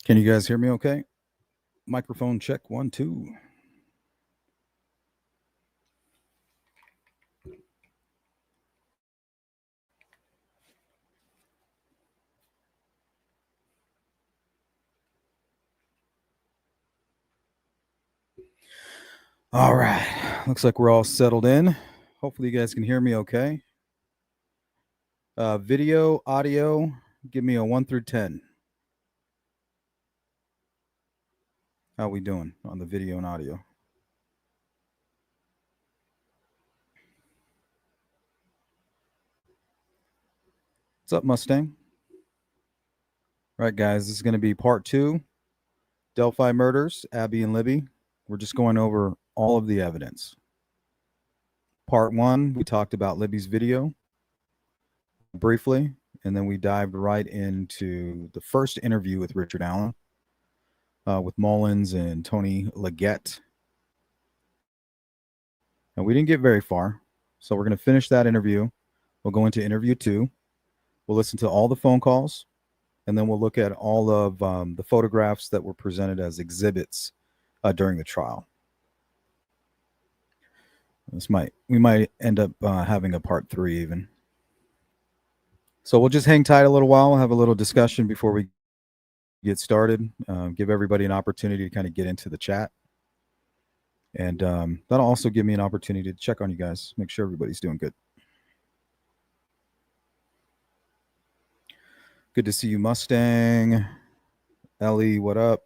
Can you guys hear me okay? Microphone check 1 2. All right. Looks like we're all settled in. Hopefully you guys can hear me okay. Video, audio, give me a 1 through 10. How we doing on the video and audio? What's up, Mustang? All right, guys, this is going to be part 2. Delphi murders, Abby and Libby. We're just going over all of the evidence. Part 1, we talked about Libby's video briefly, and then we dived right into the first interview with Richard Allen, with Mullins and Tony Leggett. And we didn't get very far, so we're going to finish that interview. We'll go into interview 2. We'll listen to all the phone calls, and then we'll look at all of the photographs that were presented as exhibits during the trial. We might end up having a part 3 even. So we'll just hang tight a little while. We'll have a little discussion before we get started. Give everybody an opportunity to kind of get into the chat. And that'll also give me an opportunity to check on you guys, make sure everybody's doing good. Good to see you, Mustang. Ellie, what up?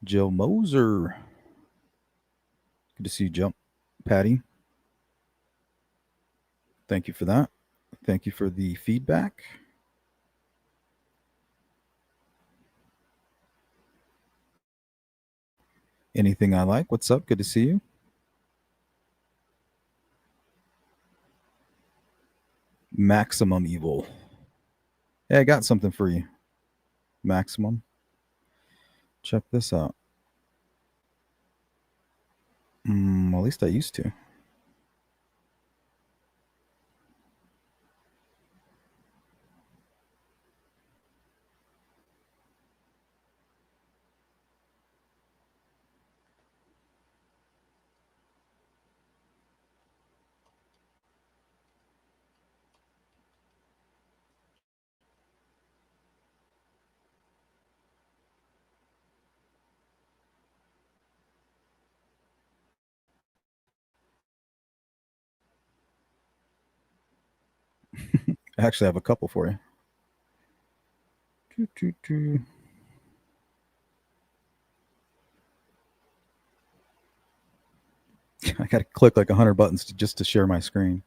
Jill Moser. Good to see you, Jump. Patty. Thank you for that. Thank you for the feedback. Anything I like? What's up? Good to see you. Maximum Evil. Hey, I got something for you. Maximum. Check this out. At least I used to. I actually have a couple for you. I got to click like 100 buttons just to share my screen.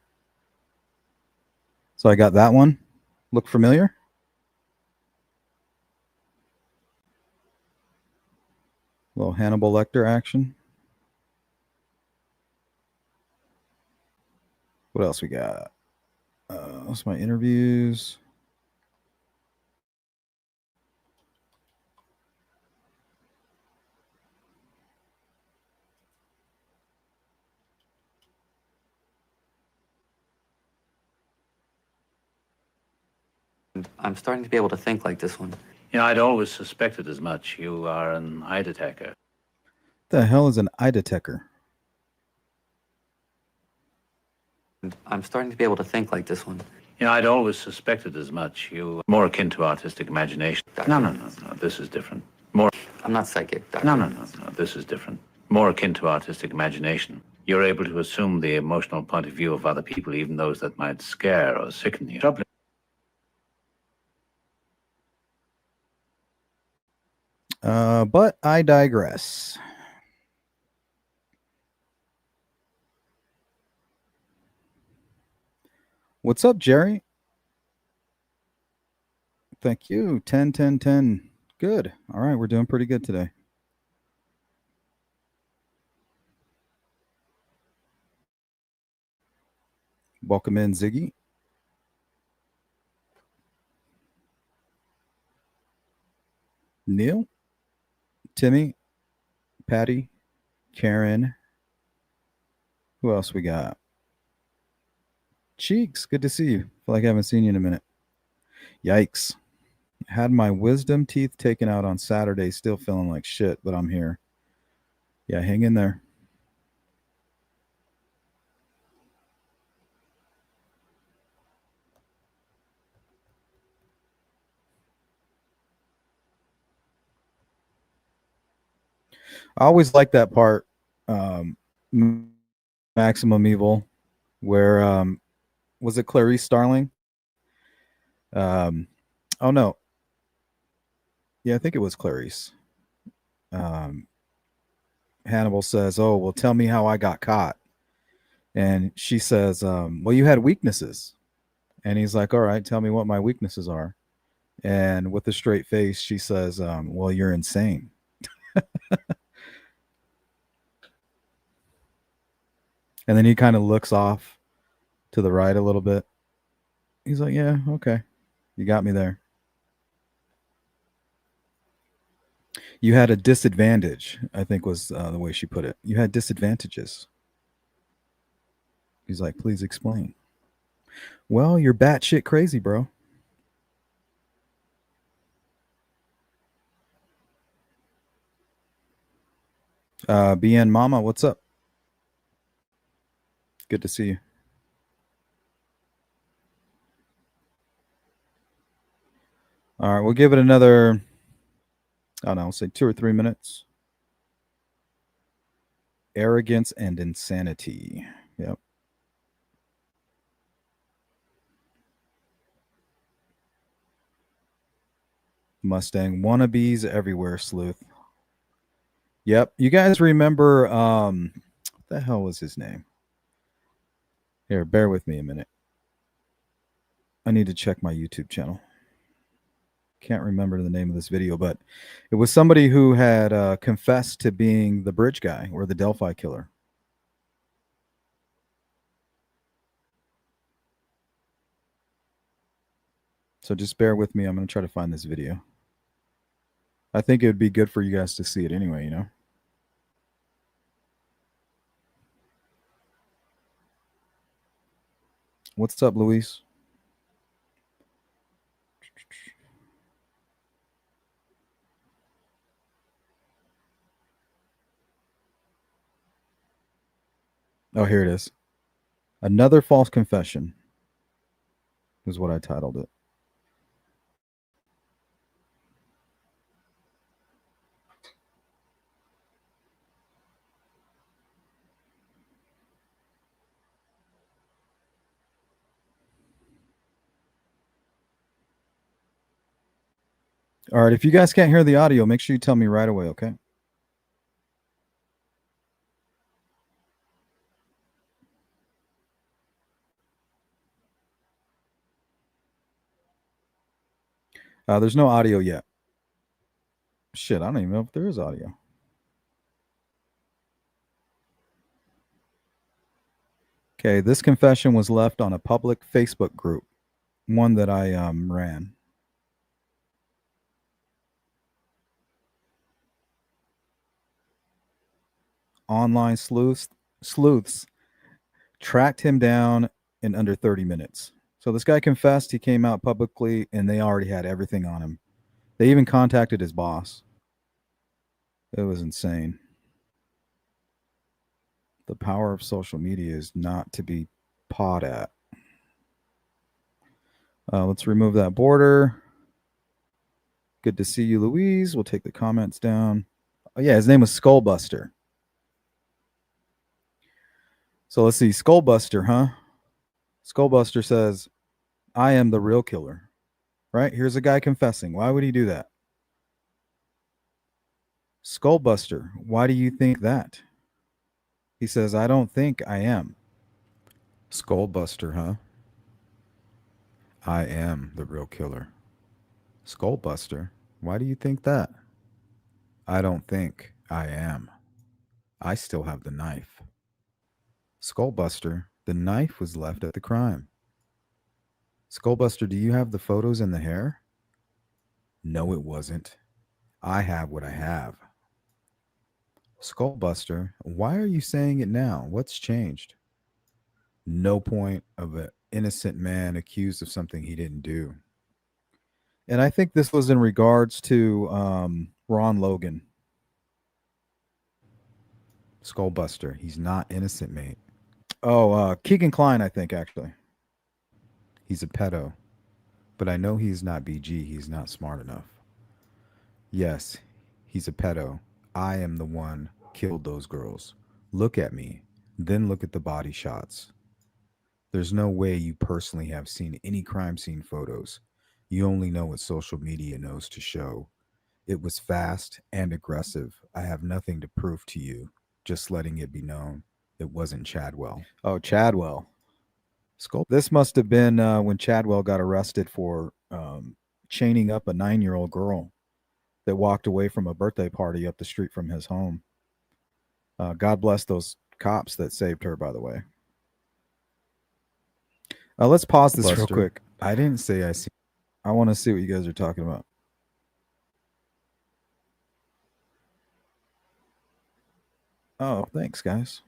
So I got that one. Look familiar? A little Hannibal Lecter action. What else we got? That's my interviews. I'm starting to be able to think like this one. You know, I'd always suspected as much. You are an eye detector. The hell is an eye detector? I'm starting to be able to think like this one. You know, I'd always suspected as much. You more akin to artistic imagination. Doctor. No. This is different. More. I'm not psychic, Doctor. No. This is different. More akin to artistic imagination. You're able to assume the emotional point of view of other people, even those that might scare or sicken you. But I digress. What's up, Jerry? Thank you. 10, 10, 10. Good. All right, we're doing pretty good today. Welcome in, Ziggy. Neil, Timmy, Patty, Karen. Who else we got? Cheeks, good to see you. Feel like I haven't seen you in a minute. Yikes. Had my wisdom teeth taken out on Saturday, still feeling like shit, but I'm here. Yeah, hang in there. I always like that part, Maximum Evil, where was it Clarice Starling? Oh no, yeah, I think it was Clarice. Hannibal says, "Oh, well, tell me how I got caught," and she says, "Well, you had weaknesses," and he's like, "All right, tell me what my weaknesses are," and with a straight face, she says, "Well, you're insane." And then he kind of looks off to the right a little bit. He's like, "Yeah, okay, you got me there." You had a disadvantage, I think was the way she put it. You had disadvantages. He's like, "Please explain." Well, you're batshit crazy, bro. BN Mama, what's up? Good to see you. All right, we'll give it another, I don't know, I'll say 2 or 3 minutes. Arrogance and insanity. Yep. Mustang wannabes everywhere, Sleuth. Yep. You guys remember what the hell was his name? Here, bear with me a minute. I need to check my YouTube channel. Can't remember the name of this video, but it was somebody who had confessed to being the bridge guy or the Delphi killer. So just bear with me. I'm going to try to find this video. I think it would be good for you guys to see it anyway, you know? What's up, Luis? Oh, here it is. Another false confession is what I titled it. All right, if you guys can't hear the audio, make sure you tell me right away, okay? There's no audio yet. Shit, I don't even know if there is audio. Okay, this confession was left on a public Facebook group, one that I ran. Online sleuths tracked him down in under 30 minutes. So this guy confessed, he came out publicly, and they already had everything on him. They even contacted his boss. It was insane. The power of social media is not to be pawed at. Let's remove that border. Good to see you, Louise. We'll take the comments down. Oh, yeah, his name was Skullbuster. So let's see. Skullbuster, huh? Skullbuster says, "I am the real killer." Right? Here's a guy confessing. Why would he do that? Skullbuster, why do you think that? He says, "I don't think I am." Skullbuster, huh? "I am the real killer." Skullbuster, why do you think that? "I don't think I am. I still have the knife." Skullbuster, the knife was left at the crime. Skullbuster, do you have the photos and the hair? "No, it wasn't. I have what I have." Skullbuster, why are you saying it now? What's changed? "No point of an innocent man accused of something he didn't do." And I think this was in regards to Ron Logan. Skullbuster. He's not innocent, mate. Oh, Keegan Kline, I think, actually. He's a pedo. But I know he's not BG. He's not smart enough. Yes, he's a pedo. I am the one killed those girls. Look at me. Then look at the body shots. There's no way you personally have seen any crime scene photos. You only know what social media knows to show. It was fast and aggressive. I have nothing to prove to you. Just letting it be known it wasn't Chadwell. Oh, Chadwell. This must have been when Chadwell got arrested for chaining up a 9-year-old girl that walked away from a birthday party up the street from his home. God bless those cops that saved her, by the way. Let's pause this real quick. I didn't say I see. I want to see what you guys are talking about. Oh, thanks, guys.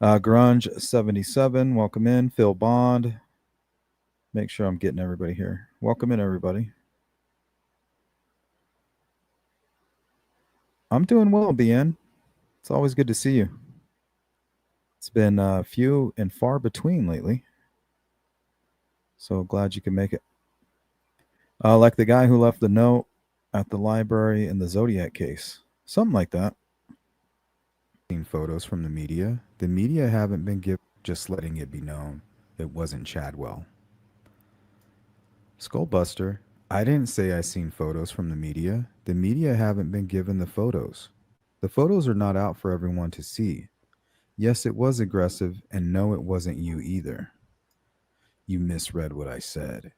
Grunge 77, welcome in. Phil Bond. Make sure I'm getting everybody here. Welcome in, everybody. I'm doing well, BN. It's always good to see you. It's been few and far between lately. So glad you can make it. Like the guy who left the note at the library in the Zodiac case. Something like that. Seen photos from the media. The media haven't been given, just letting it be known it wasn't Chadwell. Skullbuster. I didn't say I seen photos from the media. The media haven't been given the photos. The photos are not out for everyone to see. Yes, it was aggressive, and no, it wasn't you either. You misread what I said.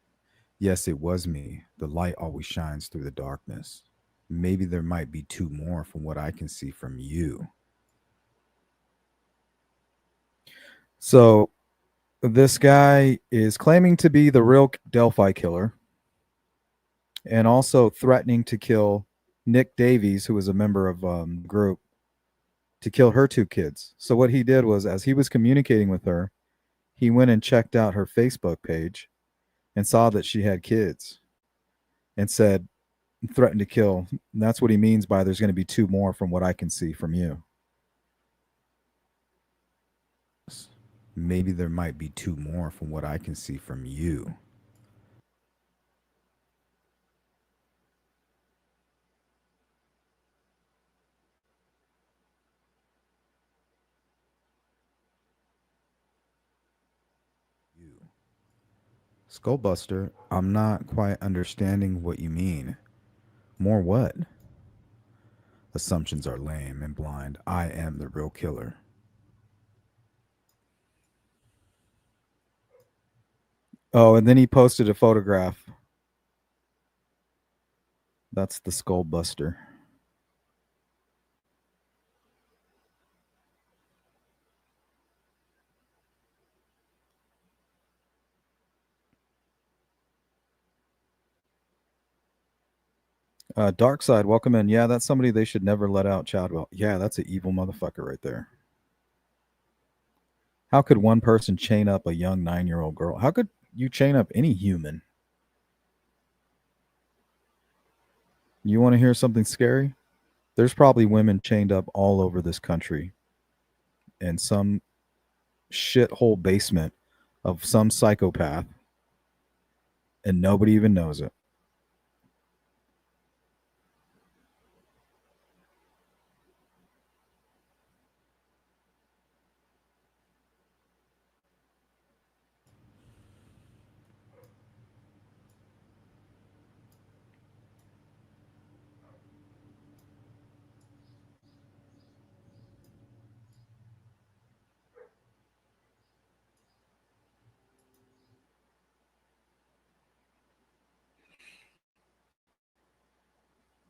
Yes, it was me. The light always shines through the darkness. Maybe there might be two more from what I can see from you. So this guy is claiming to be the real Delphi killer and also threatening to kill Nick Davies, who was a member of the group, to kill her 2 kids. So what he did was, as he was communicating with her, he went and checked out her Facebook page and saw that she had kids and said, threatened to kill. And that's what he means by there's going to be 2 more from what I can see from you. Maybe there might be 2 more from what I can see from you. Skullbuster, I'm not quite understanding what you mean. More what? Assumptions are lame and blind. I am the real killer. Oh, and then he posted a photograph. That's the Skullbuster. Dark Side, welcome in. Yeah, that's somebody they should never let out, Chadwell. Yeah, that's an evil motherfucker right there. How could one person chain up a young 9-year-old girl? How could you chain up any human? You want to hear something scary? There's probably women chained up all over this country in some shithole basement of some psychopath, and nobody even knows it.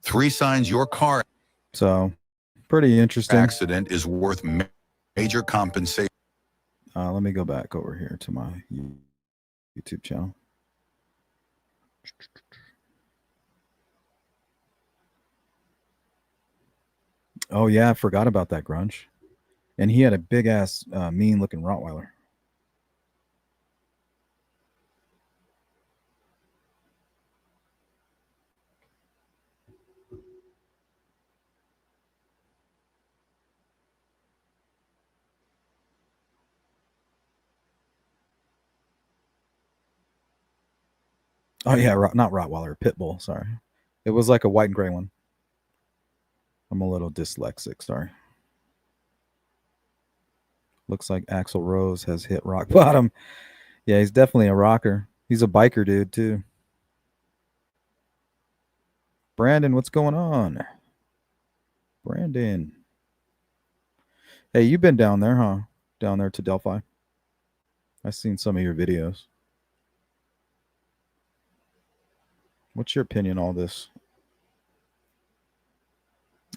Three signs your car So, pretty interesting. accident is worth major compensation. Let me go back over here to my YouTube channel. Oh, yeah, I forgot about that, Grunge. And he had a big-ass, mean-looking Rottweiler. Oh yeah, not Rottweiler, pit bull. Sorry, it was like a white and gray one. I'm a little dyslexic. Sorry. Looks like Axl Rose has hit rock bottom. Yeah, he's definitely a rocker. He's a biker dude too. Brandon, what's going on? Brandon. Hey, you've been down there, huh? Down there to Delphi. I've seen some of your videos. What's your opinion on all this?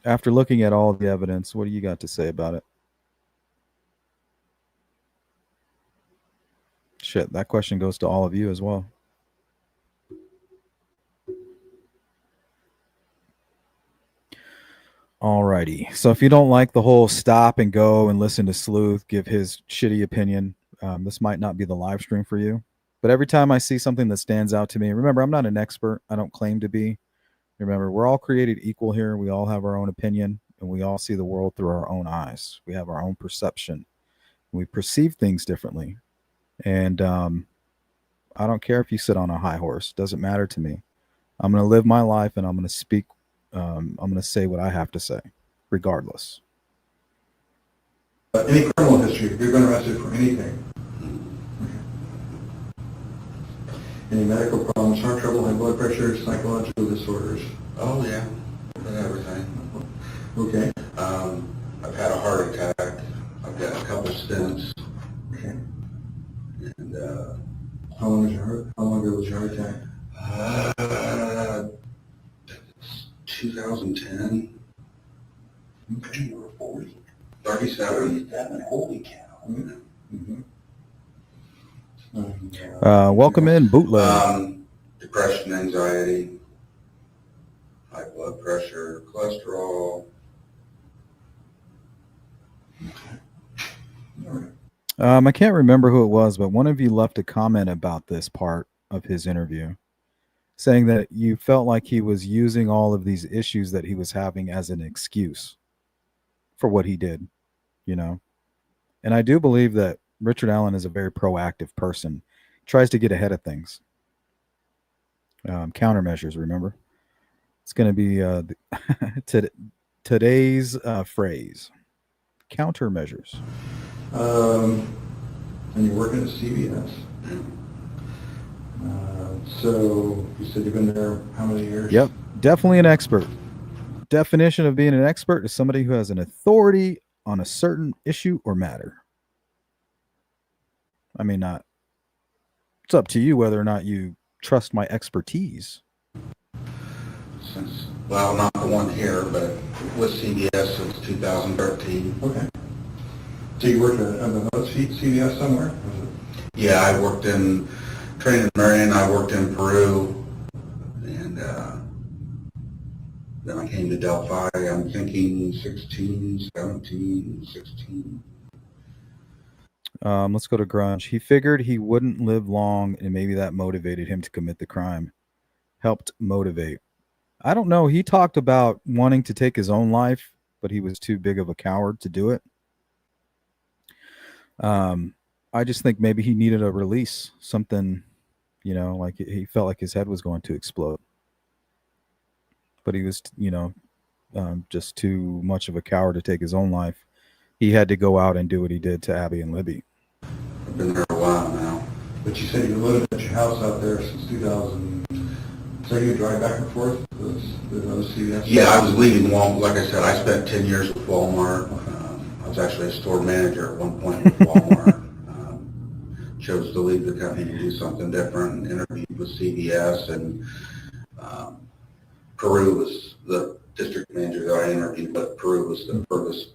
After looking at all the evidence, what do you got to say about it? Shit, that question goes to all of you as well. Alrighty. So if you don't like the whole stop and go and listen to Sleuth give his shitty opinion, this might not be the live stream for you. But every time I see something that stands out to me, remember, I'm not an expert. I don't claim to be. Remember, we're all created equal here. We all have our own opinion, and we all see the world through our own eyes. We have our own perception. We perceive things differently. And I don't care if you sit on a high horse. It doesn't matter to me. I'm going to live my life, and I'm going to speak. I'm going to say what I have to say, regardless. Any criminal history, if you've been arrested for anything. Any medical problems, heart trouble, high blood pressure, psychological disorders? Oh, yeah, and everything. Okay. I've had a heart attack. I've got a couple stents. Okay. And, How long ago was your heart attack? 2010. Okay, you were 40. 37. Holy cow. Mm-hmm. Welcome in, bootleg. Depression, anxiety, high blood pressure, cholesterol. All right. I can't remember who it was, but one of you left a comment about this part of his interview, saying that you felt like he was using all of these issues that he was having as an excuse for what he did, you know? And I do believe that Richard Allen is a very proactive person. He tries to get ahead of things. Countermeasures, remember? It's going to be today's phrase. Countermeasures. And you're working at CVS. So you said you've been there how many years? Yep, definitely an expert. Definition of being an expert is somebody who has an authority on a certain issue or matter. I mean, not. It's up to you whether or not you trust my expertise. Well, not the one here, but with CBS since 2013. Okay. So you worked at another CVS somewhere? Yeah, I worked in trained in Marion, I worked in Peru, and then I came to Delphi. I'm thinking 16, 17, 16. Let's go to Grunge. He figured he wouldn't live long, and maybe that motivated him to commit the crime. Helped motivate. I don't know. He talked about wanting to take his own life, but he was too big of a coward to do it. I just think maybe he needed a release, something, you know, like he felt like his head was going to explode. But he was, you know, just too much of a coward to take his own life. He had to go out and do what he did to Abby and Libby. I've been there a while now. But you said you lived at your house out there since 2000. So you drive back and forth to those CVS? Yeah, I was leaving Walmart. Like I said, I spent 10 years with Walmart. I was actually a store manager at one point with Walmart. Chose to leave the company to do something different, interviewed with CVS, and Peru was the district manager that I interviewed, but Peru was the furthest.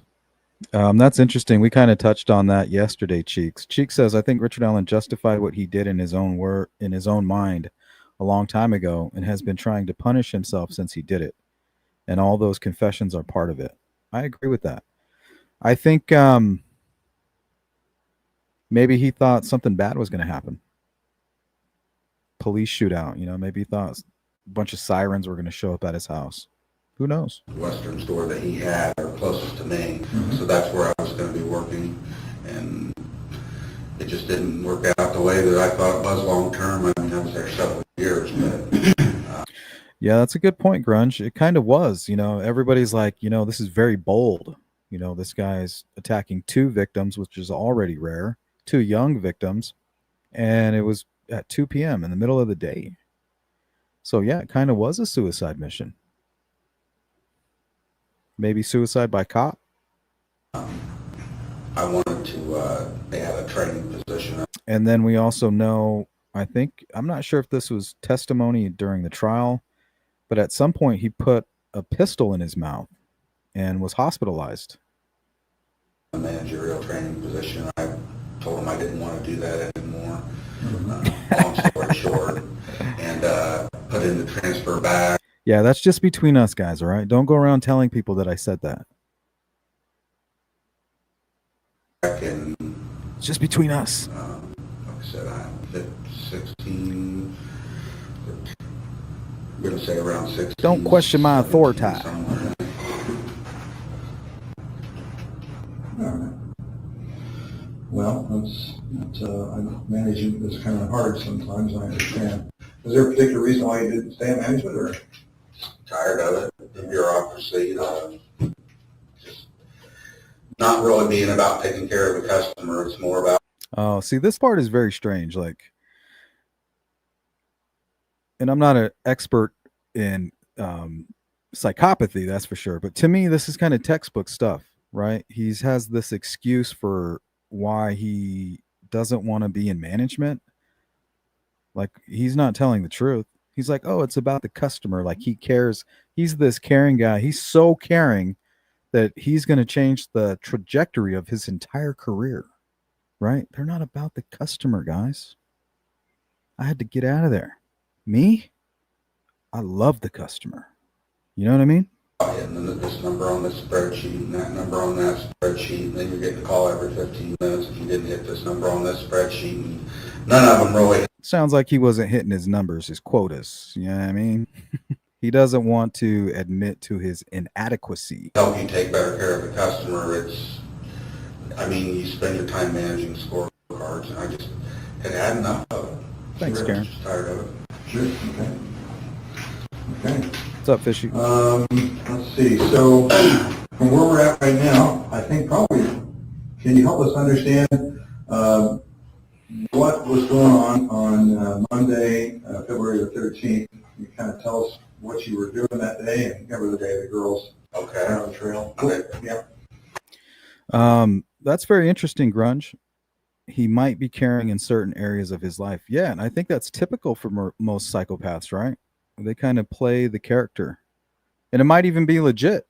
That's interesting. We kind of touched on that yesterday, Cheeks. Cheeks says, I think Richard Allen justified what he did in his own mind a long time ago and has been trying to punish himself since he did it. And all those confessions are part of it. I agree with that. I think maybe he thought something bad was going to happen. Police shootout, you know, maybe he thought a bunch of sirens were going to show up at his house. Who knows? Western store that he had, or closest to me. So that's where I was going to be working. And it just didn't work out the way that I thought it was long term. I mean, I was there years, but Yeah, that's a good point, Grunge. It kind of was. Everybody's like, this is very bold. This guy's attacking two victims, which is already rare, two young victims, and it was at 2 p.m. in the middle of the day. So, yeah, it kind of was a suicide mission. Maybe suicide by cop. I wanted to, they had a training position. And then we also know, I'm not sure if this was testimony during the trial, but at some point he put a pistol in his mouth and was hospitalized. A managerial training position. I told him I didn't want to do that anymore. Long story short, and put in the transfer bag. Yeah, that's just between us, guys, all right? Don't go around telling people that I said that. And It's just between us. like I said, I'm 16. I'm going to say around 16. Don't question my 17, authority. somewhere. All right. Well, managing is kind of hard sometimes, I understand. Is there a particular reason why you didn't stay in management, or? Tired of it, the bureaucracy, just not really being about taking care of the customer. It's more about. Oh, see, this part is very strange. And I'm not an expert in psychopathy, that's for sure. But to me, this is kind of textbook stuff, right? He has this excuse for why he doesn't want to be in management. Like, he's not telling the truth. He's like, oh, it's about the customer. Like, he cares. He's this caring guy. He's so caring that he's going to change the trajectory of his entire career, right? They're not about the customer, guys. I had to get out of there. Me? I love the customer. You know what I mean? And then this number on this spreadsheet and that number on that spreadsheet, and then you're getting a call every 15 minutes if you didn't hit this number on this spreadsheet. And none of them really. Sounds like he wasn't hitting his numbers, his quotas. You know what I mean? He doesn't want to admit to his inadequacy. Help you take better care of the customer. You spend your time managing scorecards, and I just had enough of it. Thanks, Karen. Just tired of it. Sure, okay. Okay. What's up, Fishy? Let's see, so from where we're at right now, I think probably, can you help us understand what was going on Monday, February the 13th? You kind of tell us what you were doing that day and cover the day the girls Okay. out on the trail. Okay. Yeah. That's very interesting, Grunge. He might be caring in certain areas of his life. Yeah, and I think that's typical for most psychopaths, right? They kind of play the character. And it might even be legit,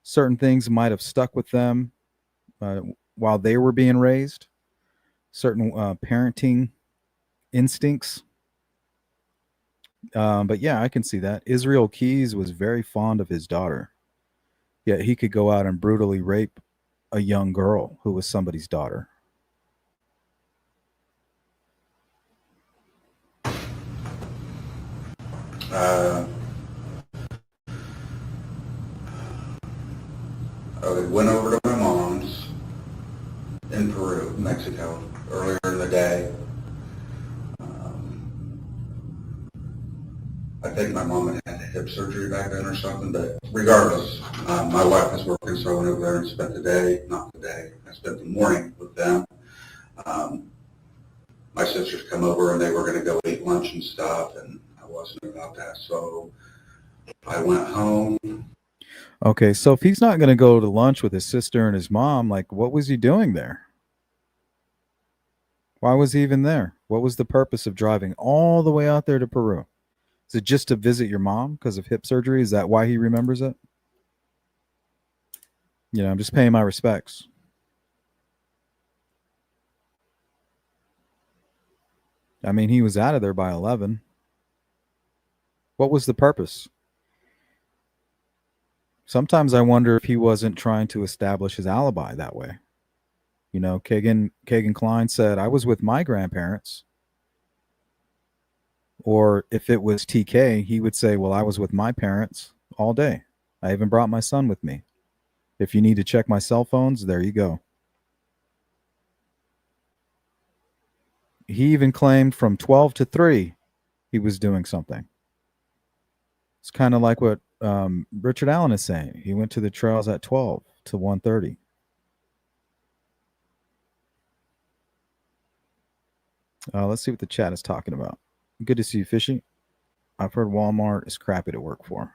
Certain things might have stuck with them while they were being raised. Certain parenting instincts. But yeah, I can see that. Israel Keys was very fond of his daughter. Yet he could go out and brutally rape a young girl who was somebody's daughter. I went over to my mom's in Peru, Mexico, earlier in the day. I think my mom had hip surgery back then or something, but regardless, my wife was working, so I went over there and spent I spent the morning with them. My sisters come over and they were going to go eat lunch and stuff, and I wasn't about that, so I went home. Okay, so if he's not going to go to lunch with his sister and his mom, what was he doing there? Why was he even there? What was the purpose of driving all the way out there to Peru? Is it just to visit your mom because of hip surgery? Is that why he remembers it? I'm just paying my respects. He was out of there by 11. What was the purpose? Sometimes I wonder if he wasn't trying to establish his alibi that way. Kagan Klein said, I was with my grandparents. Or if it was TK, he would say, well, I was with my parents all day. I even brought my son with me. If you need to check my cell phones, there you go. He even claimed from 12 to 3 he was doing something. It's kind of like what Richard Allen is saying. He went to the trails at 12 to 1:30. Let's see what the chat is talking about. Good to see you, Fishy. I've heard Walmart is crappy to work for.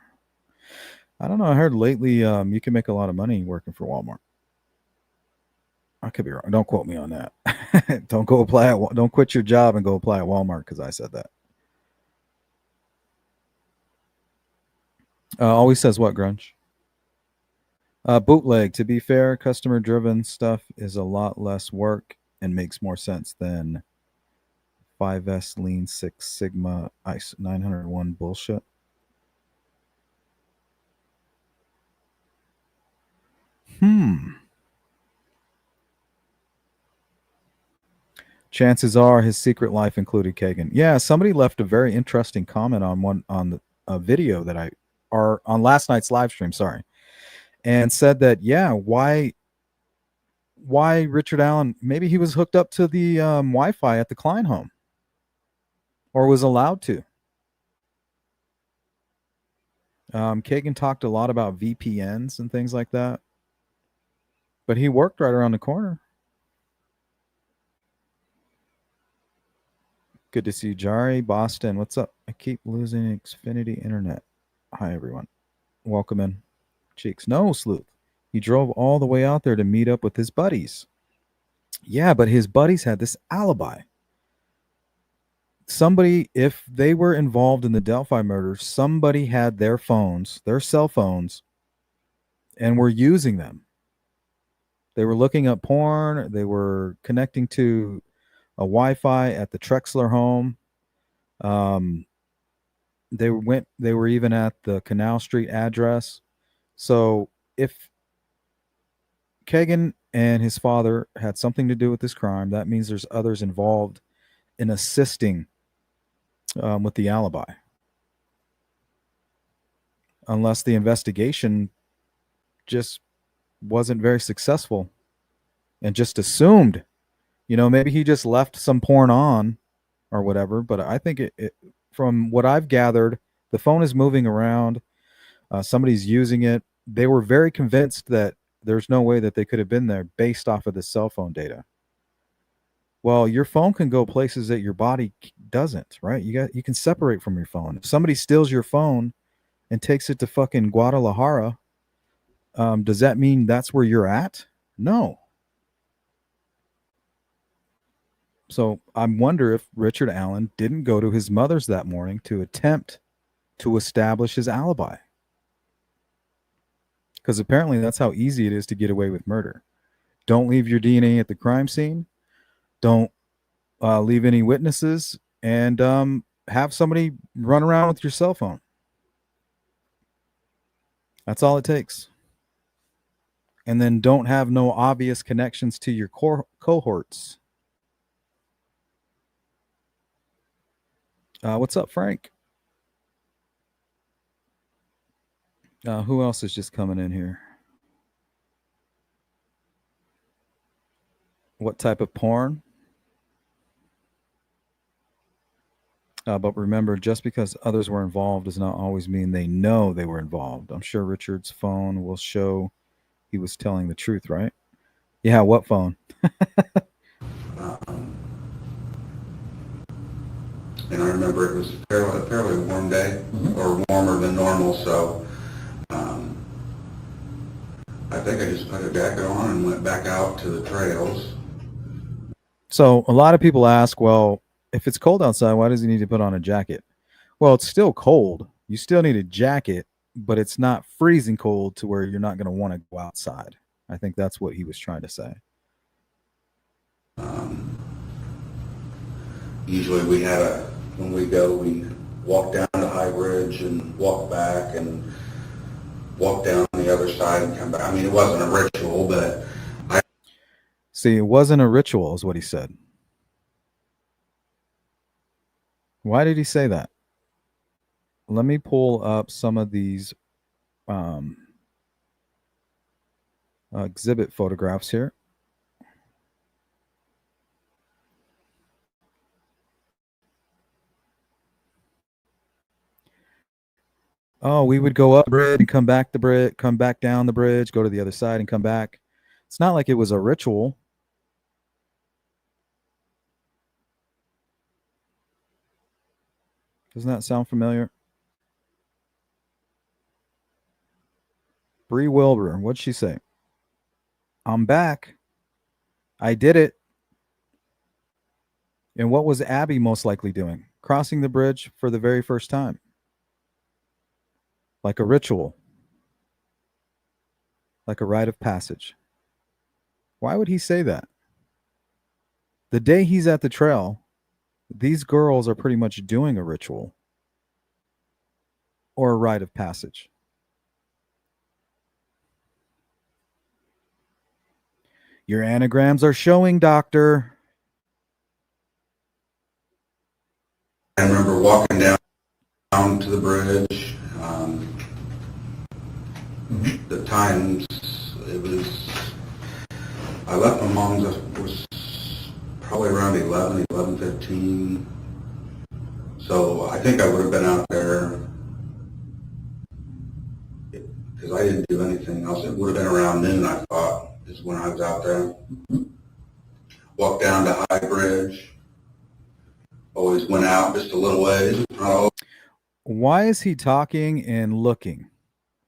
I don't know. I heard lately you can make a lot of money working for Walmart. I could be wrong. Don't quote me on that. Don't go apply at. Don't quit your job and go apply at Walmart because I said that. Always says what, Grunge? Bootleg. To be fair, customer-driven stuff is a lot less work and makes more sense than 5S Lean Six Sigma ICE 901 bullshit. Chances are his secret life included Kagan. Yeah, somebody left a very interesting comment on the video that on last night's live stream, sorry. And said that why Richard Allen, maybe he was hooked up to the Wi-Fi at the Klein home or was allowed to. Kagan talked a lot about VPNs and things like that. But he worked right around the corner. Good to see you, Jari. Boston, what's up? I keep losing Xfinity internet. Hi, everyone. Welcome in. Cheeks. No, Sleuth. He drove all the way out there to meet up with his buddies. Yeah, but his buddies had this alibi. Somebody, if they were involved in the Delphi murder, somebody had their phones, their cell phones, and were using them. They were looking up porn. They were connecting to a Wi-Fi at the Trexler home. They were even at the Canal Street address. So if Kagan and his father had something to do with this crime, that means there's others involved in assisting with the alibi. Unless the investigation just wasn't very successful and just assumed, maybe he just left some porn on or whatever. But I think it from what I've gathered, the phone is moving around. Somebody's using it. They were very convinced that there's no way that they could have been there based off of the cell phone data. Well, your phone can go places that your body doesn't, right? You can separate from your phone. If somebody steals your phone and takes it to fucking Guadalajara, does that mean that's where you're at? No. So I wonder if Richard Allen didn't go to his mother's that morning to attempt to establish his alibi. Because apparently that's how easy it is to get away with murder. Don't leave your DNA at the crime scene. Don't leave any witnesses, and have somebody run around with your cell phone. That's all it takes. And then don't have no obvious connections to your cohorts. What's up, Frank? Who else is just coming in here? What type of porn? But remember, just because others were involved does not always mean they know they were involved. I'm sure Richard's phone will show he was telling the truth, right? Yeah, what phone? And I remember it was a fairly warm day, or warmer than normal, so I think I just put a jacket on and went back out to the trails. So a lot of people ask, well, if it's cold outside, why does he need to put on a jacket? Well, it's still cold. You still need a jacket, but it's not freezing cold to where you're not going to want to go outside. I think that's what he was trying to say. Usually when we go, we walk down to High Bridge and walk back and walk down the other side and come back. I mean, it wasn't a ritual, but See, it wasn't a ritual is what he said. Why did he say that? Let me pull up some of these exhibit photographs here. Oh, we would go up the bridge and come back the bridge, come back down the bridge, go to the other side and come back. It's not like it was a ritual. Doesn't that sound familiar? Bree Wilbur, what'd she say? I'm back. I did it. And what was Abby most likely doing? Crossing the bridge for the very first time. Like a ritual. Like a rite of passage. Why would he say that? The day he's at the trail, these girls are pretty much doing a ritual or a rite of passage. Your anagrams are showing, doctor. I remember walking down to the bridge. The times, it was, I left my mom's, it was probably around 11:15. So I think I would have been out there, because I didn't do anything else. It would have been around noon, I thought, is when I was out there. Walked down to High Bridge. Always went out just a little ways. Why is he talking and looking?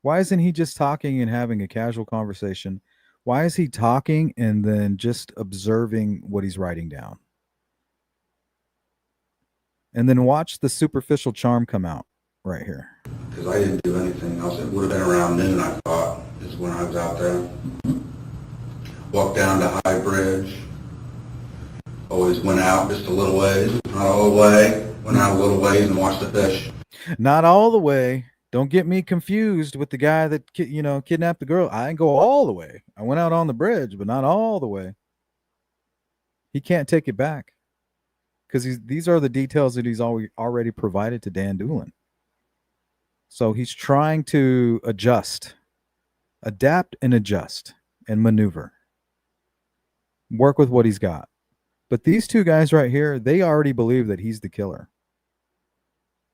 Why isn't he just talking and having a casual conversation? Why is he talking and then just observing what he's writing down? And then watch the superficial charm come out right here. Because I didn't do anything else. It would have been around noon, I thought, is when I was out there. Walked down to High Bridge. Always went out just a little ways, not all the way. Went out a little ways and watched the fish. Not all the way. Don't get me confused with the guy that kidnapped the girl. I didn't go all the way. I went out on the bridge, but not all the way. He can't take it back because these are the details that he's already provided to Dan Doolin. So he's trying to adapt and adjust and maneuver. Work with what he's got. But these two guys right here, they already believe that he's the killer.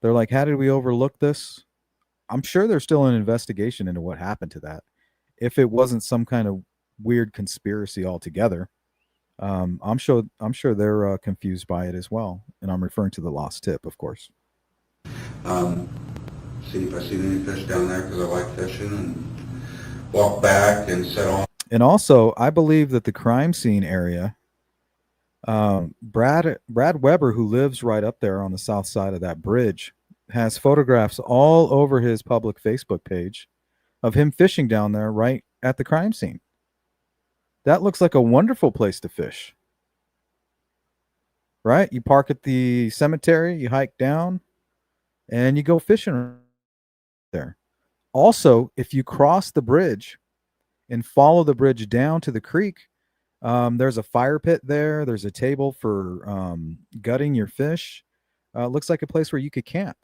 They're like, how did we overlook this? I'm sure there's still an investigation into what happened to that. If it wasn't some kind of weird conspiracy altogether, I'm sure they're confused by it as well. And I'm referring to the lost tip, of course. See if I see any fish down there because I like fishing, and walk back and set on. And also, I believe that the crime scene area, Brad Weber, who lives right up there on the south side of that bridge, has photographs all over his public Facebook page of him fishing down there right at the crime scene. That looks like a wonderful place to fish. Right? You park at the cemetery, you hike down, and you go fishing there. Also, if you cross the bridge and follow the bridge down to the creek, there's a fire pit there. There's a table for gutting your fish. Looks like a place where you could camp.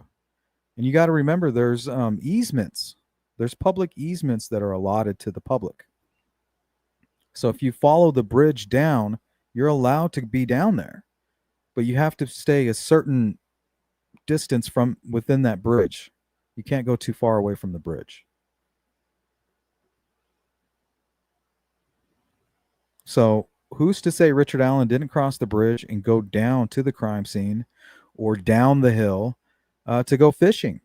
And you got to remember there's easements. There's public easements that are allotted to the public. So if you follow the bridge down, you're allowed to be down there. But you have to stay a certain distance from within that bridge. You can't go too far away from the bridge. So who's to say Richard Allen didn't cross the bridge and go down to the crime scene or down the hill to go fishing?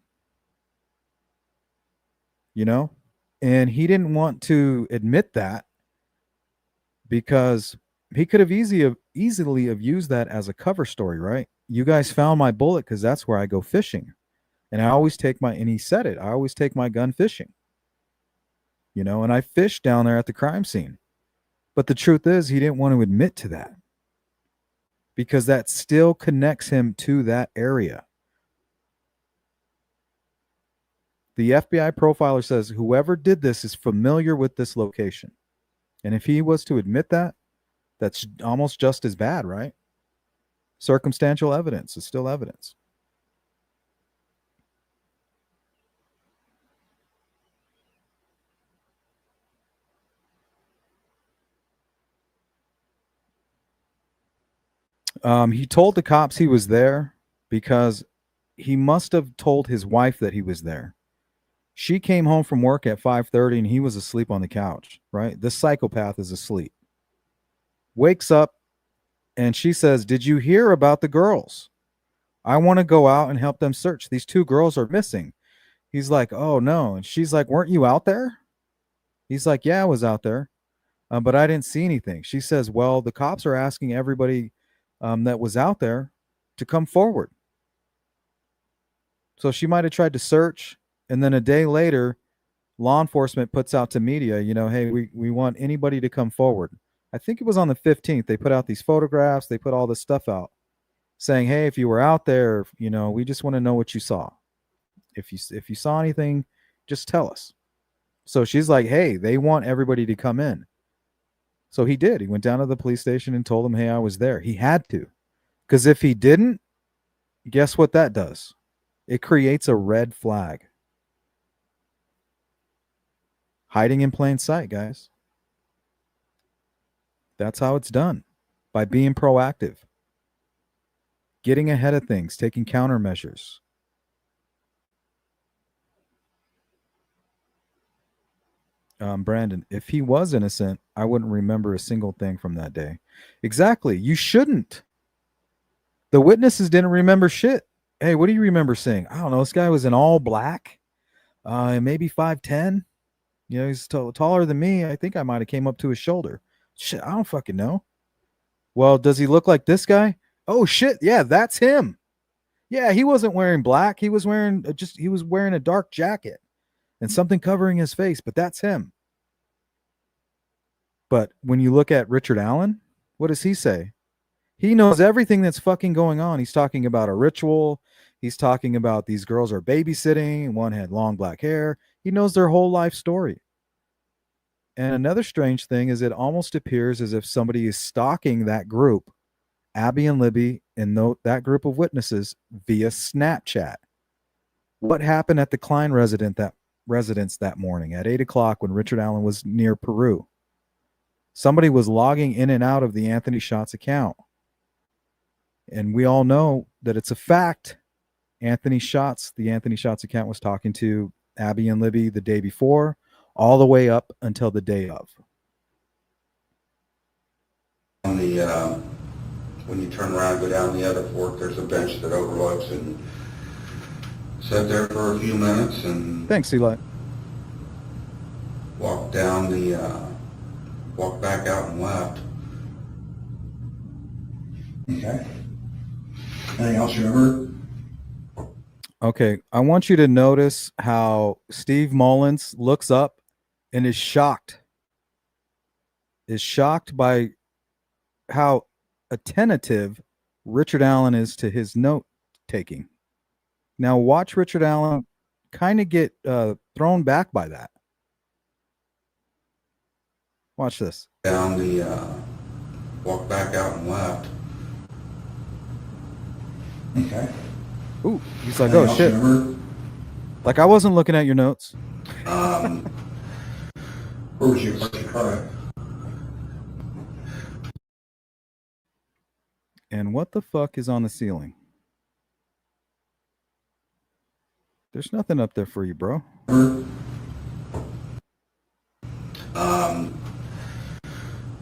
And he didn't want to admit that because he could have easily have used that as a cover story, right? You guys found my bullet because that's where I go fishing. And I always take and he said it, I always take my gun fishing. And I fished down there at the crime scene. But the truth is, he didn't want to admit to that because that still connects him to that area. The FBI profiler says whoever did this is familiar with this location. And if he was to admit that, that's almost just as bad, right? Circumstantial evidence is still evidence. He told the cops he was there because he must have told his wife that he was there. She came home from work at 5:30 and he was asleep on the couch, right? This psychopath is asleep. Wakes up and she says, "Did you hear about the girls? I want to go out and help them search. These 2 girls are missing." He's like, "Oh no." And she's like, "Weren't you out there?" He's like, "Yeah, I was out there, but I didn't see anything." She says, "Well, the cops are asking everybody that was out there to come forward." So she might have tried to search, and then a day later, law enforcement puts out to media, "Hey, we want anybody to come forward." I think it was on the 15th. They put out these photographs. They put all this stuff out saying, "Hey, if you were out there, we just want to know what you saw. If you saw anything, just tell us." So she's like, "Hey, they want everybody to come in." So he did. He went down to the police station and told them, "Hey, I was there." He had to. Because if he didn't, guess what that does? It creates a red flag. Hiding in plain sight, guys. That's how it's done. By being proactive. Getting ahead of things, taking countermeasures. Brandon, if he was innocent, I wouldn't remember a single thing from that day. Exactly. You shouldn't. The witnesses didn't remember shit. Hey, what do you remember seeing? I don't know. This guy was in all black, maybe 5'10". He's taller than me. I think I might have came up to his shoulder. Shit, I don't fucking know. Well, does he look like this guy? Oh shit, yeah, that's him. Yeah, he wasn't wearing black. He was wearing a dark jacket and something covering his face, but that's him. But when you look at Richard Allen, what does he say? He knows everything that's fucking going on. He's talking about a ritual. He's talking about these girls are babysitting. One had long black hair. He knows their whole life story. And another strange thing is it almost appears as if somebody is stalking that group, Abby and Libby, and that group of witnesses via Snapchat. What happened at the Klein residence that morning at 8 o'clock when Richard Allen was near Peru? Somebody was logging in and out of the Anthony Schatz account. And we all know that it's a fact. The Anthony Schatz account was talking to Abby and Libby the day before, all the way up until the day of. On the when you turn around and go down the other fork, there's a bench that overlooks, and sat there for a few minutes and Thanks, Eli. walked back out and left. Okay. Anything else you remember? Okay, I want you to notice how Steve Mullins looks up and is shocked. Is shocked by how attentive Richard Allen is to his note taking. Now watch Richard Allen kind of get thrown back by that. Watch this. Walked back out and left. Okay. Ooh, he's like, Anything "Oh else shit!" you remember? Like I wasn't looking at your notes. Um, Where was you? Where's your car at? And what the fuck is on the ceiling? There's nothing up there for you, bro. Where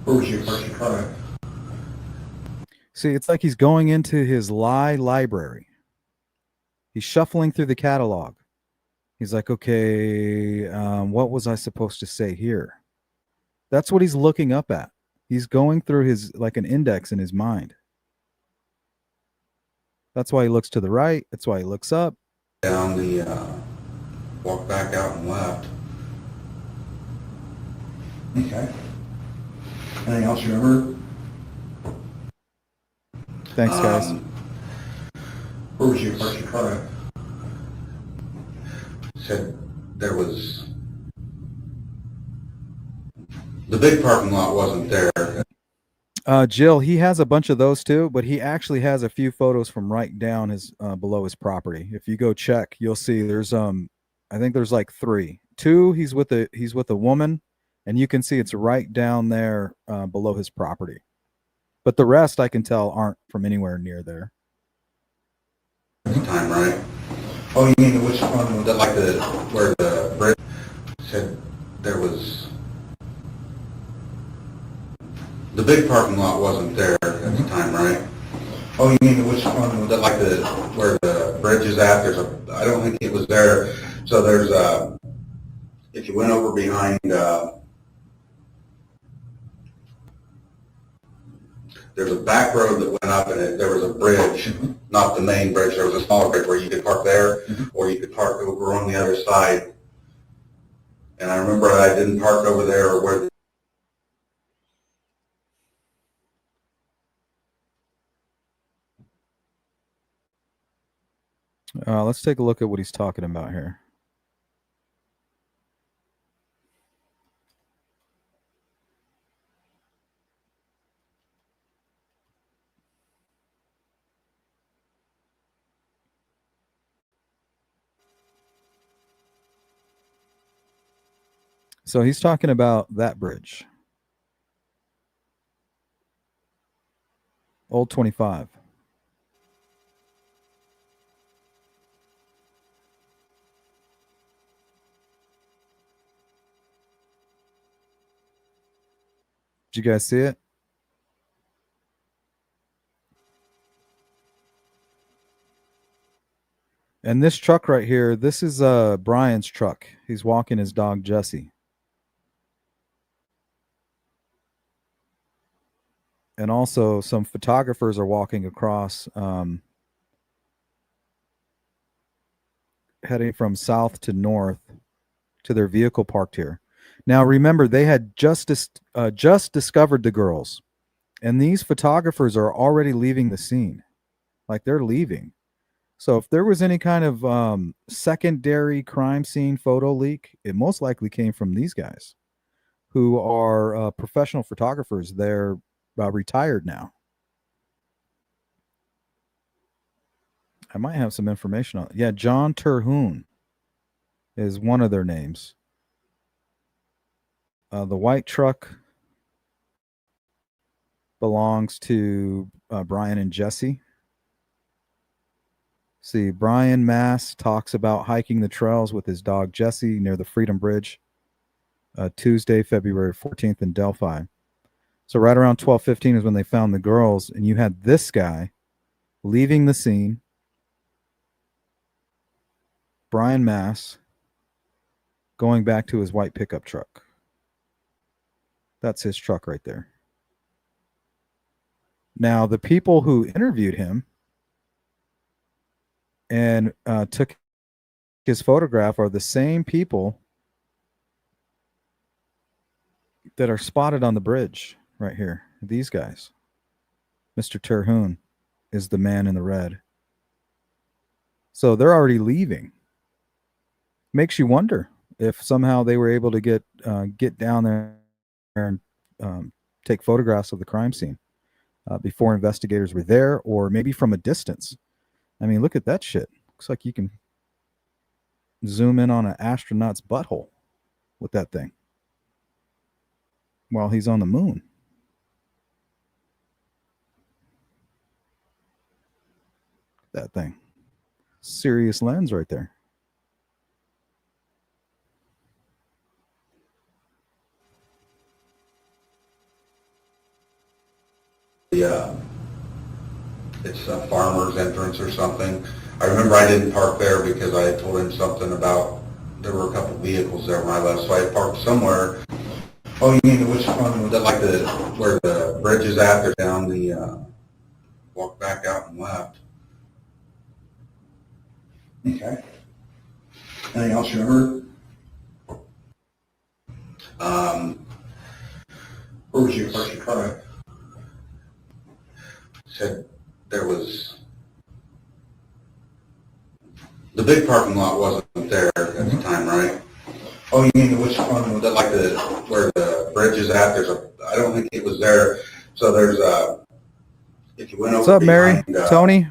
was you? Where's your car at? See, it's like he's going into his library. He's shuffling through the catalog. He's like, okay, what was I supposed to say here? That's what he's looking up at. He's going through his, like an index in his mind. That's why he looks to the right. That's why he looks up. Walked back out and left. Okay. Anything else you remember? Thanks, guys. Where was you? Where's your car at? Said there was, the big parking lot wasn't there. Jill, he has a bunch of those too, but he actually has a few photos from right down his below his property. If you go check, you'll see there's I think there's like 3. 2, he's with a woman, and you can see it's right down there below his property. But the rest I can tell aren't from anywhere near there. Time, right? Oh, you mean which one? Like where the said there was, the big parking lot wasn't there at the time, right? Oh, you mean which one, like where the bridge is at, I don't think it was there. So there's if you went over behind, there's a back road that went up and there was a bridge, not the main bridge, there was a smaller bridge where you could park there, or you could park over on the other side. And I remember I didn't park over there or where Let's take a look at what he's talking about here. So he's talking about that bridge. Old 25. Did you guys see it? And this truck right here, this is Brian's truck. He's walking his dog Jesse. And also some photographers are walking across, heading from south to north to their vehicle parked here. Now, remember, they had just discovered the girls, and these photographers are already leaving the scene. Like, they're leaving. So if there was any kind of secondary crime scene photo leak, it most likely came from these guys who are professional photographers. They're retired now. I might have some information on it. Yeah, John Terhune is one of their names. The white truck belongs to Brian and Jesse. See, Brian Mass talks about hiking the trails with his dog Jesse near the Freedom Bridge, Tuesday, February 14th in Delphi. So right around 12:15 is when they found the girls, and you had this guy leaving the scene, Brian Mass, going back to his white pickup truck. That's his truck right there. Now, the people who interviewed him and took his photograph are the same people that are spotted on the bridge right here. These guys. Mr. Terhune is the man in the red. So they're already leaving. Makes you wonder if somehow they were able to get down there and take photographs of the crime scene before investigators were there, or maybe from a distance. I mean, look at that shit. Looks like you can zoom in on an astronaut's butthole with that thing while he's on the moon. That thing. Serious lens right there. It's a farmer's entrance or something. I remember I didn't park there because I had told him something about, there were a couple vehicles there when I left, so I parked somewhere. Oh, you mean which one? Like where the bridge is at, they're down the, walked back out and left. Okay. Anything else you remember? Where was you parked your car at? Said there was, the big parking lot wasn't there at the time, right? Oh, you mean which one? Like where the bridge is at, I don't think it was there. So there's if you went over. What's up, Mary? Tony?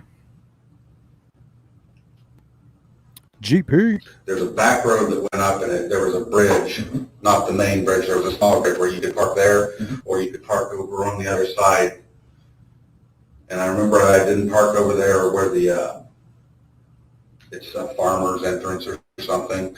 GP. There's a back road that went up and there was a bridge, not the main bridge. There was a smaller bridge where you could park there, or you could park over on the other side. And I remember I didn't park over there where the, it's a farmer's entrance or something.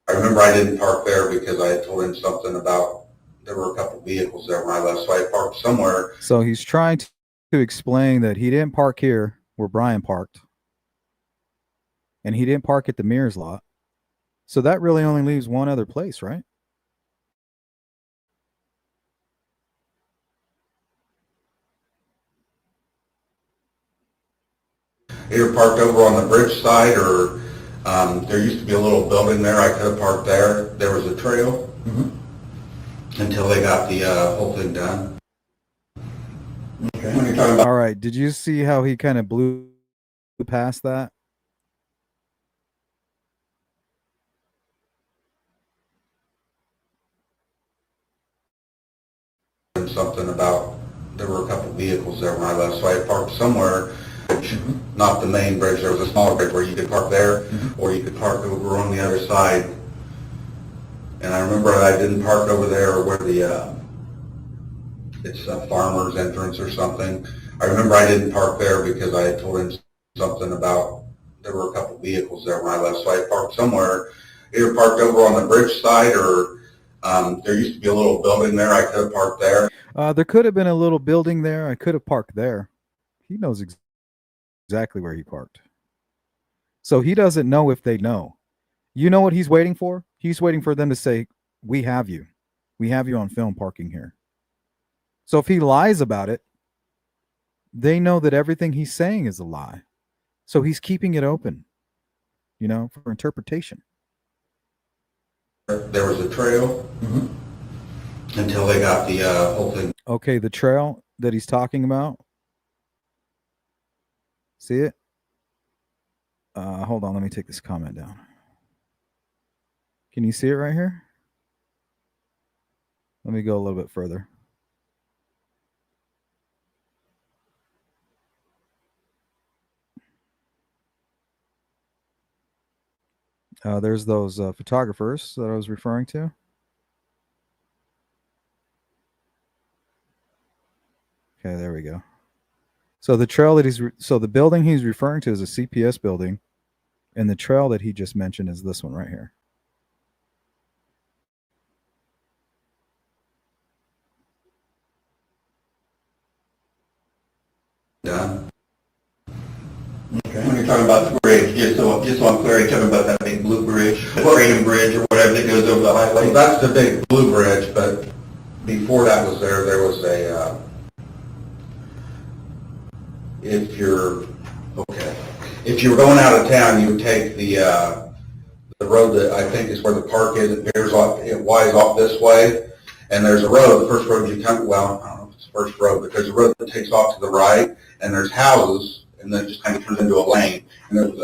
I remember I didn't park there because I had told him something about there were a couple vehicles there when I left, so I parked somewhere. So he's trying to explain that he didn't park here where Brian parked, and he didn't park at the Mears lot. So that really only leaves one other place, right? Either parked over on the bridge side, or there used to be a little building there. I could have parked there. There was a trail until they got the whole thing done. Okay. When you're talking about All right. Did you see how he kind of blew past that? something about there were a couple vehicles there when I left, so I parked somewhere. Not the main bridge. There was a smaller bridge where you could park there, or you could park over on the other side. And I remember I didn't park over there where the it's a farmer's entrance or something. I remember I didn't park there because I had told him something about there were a couple vehicles there when I left, so I parked somewhere. Either parked over on the bridge side, or there used to be a little building there. I could have parked there. There could have been a little building there. I could have parked there. He knows exactly where he parked. So he doesn't know if they know. You know what he's waiting for? He's waiting for them to say, we have you. We have you on film parking here. So if he lies about it, they know that everything he's saying is a lie. So he's keeping it open, you know, for interpretation. There was a trail until they got the whole thing. Okay, the trail that he's talking about. See it? Hold on, let me take this comment down. Can you see it right here? Let me go a little bit further. There's those photographers that I was referring to. Okay, there we go. So the trail that so the building he's referring to is a CPS building, and the trail that he just mentioned is this one right here. Done. Okay. When you're talking about the bridge, just so I'm clear, you're talking about that big blue bridge, the Freedom Bridge or whatever that goes over the highway? Well, that's the big blue bridge, but before that was there was a, if you're going out of town, you would take the road that I think is where the park is. It veers off, it winds off this way, and there's a road, the first road you come, well, I don't know if it's the first road, but there's a road that takes off to the right, and there's houses, and then it just kind of turns into a lane, and there's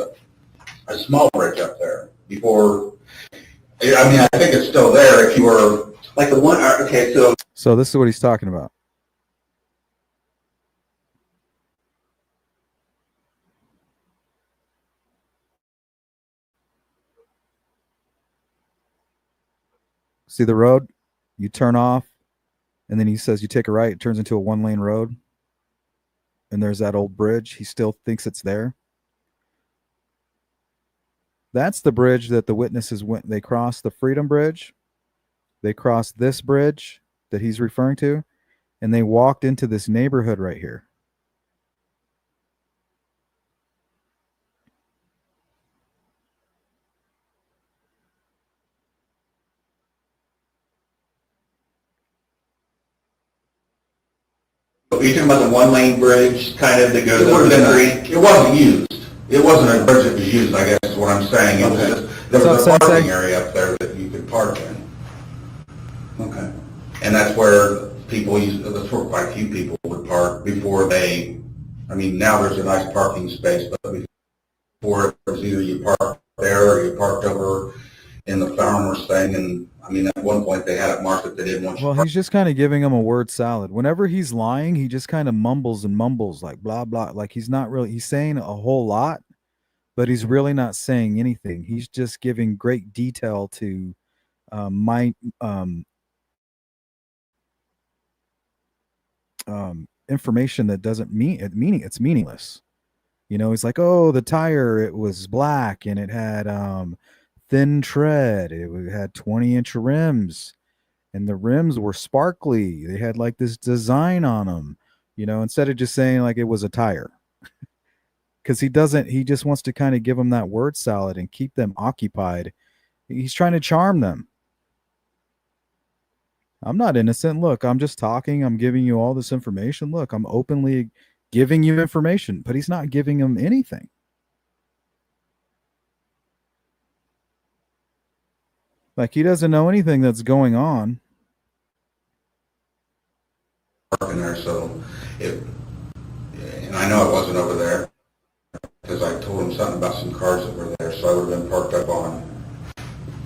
a small bridge up there before. I mean, I think it's still there if you were like the one. Okay, so this is what he's talking about. See the road? You turn off, and then he says you take a right. It turns into a one-lane road, and there's that old bridge. He still thinks it's there. That's the bridge that the witnesses went. They crossed the Freedom Bridge. They crossed this bridge that he's referring to, and they walked into this neighborhood right here. you're talking about the one-lane bridge kind of that goes over the street? It wasn't used. It wasn't a bridge that was used, I guess is what I'm saying. It was just, there was a parking area up there that you could park in. Okay. And that's where people that's where quite a few people would park before they, I mean, now there's a nice parking space, but before it was either you parked there or you parked over in the farmer's thing. And I mean, at one point they had it marked that they didn't want you Well, he's just kind of giving him a word salad. Whenever he's lying, he just kind of mumbles and mumbles like blah, blah. Like he's not really, he's saying a whole lot, but he's really not saying anything. He's just giving great detail to information that doesn't mean it, it's meaningless. You know, he's like, oh, the tire, it was black and it had thin tread. It had 20-inch rims, and the rims were sparkly. They had like this design on them, you know, instead of just saying like it was a tire. Because he just wants to kind of give them that word salad and keep them occupied. He's trying to charm them. I'm not innocent. Look, I'm just talking. I'm giving you all this information. Look, I'm openly giving you information, but he's not giving them anything. Like he doesn't know anything that's going on. Parking there, so and I know it wasn't over there because I told him something about some cars that were there, so I would have been parked up on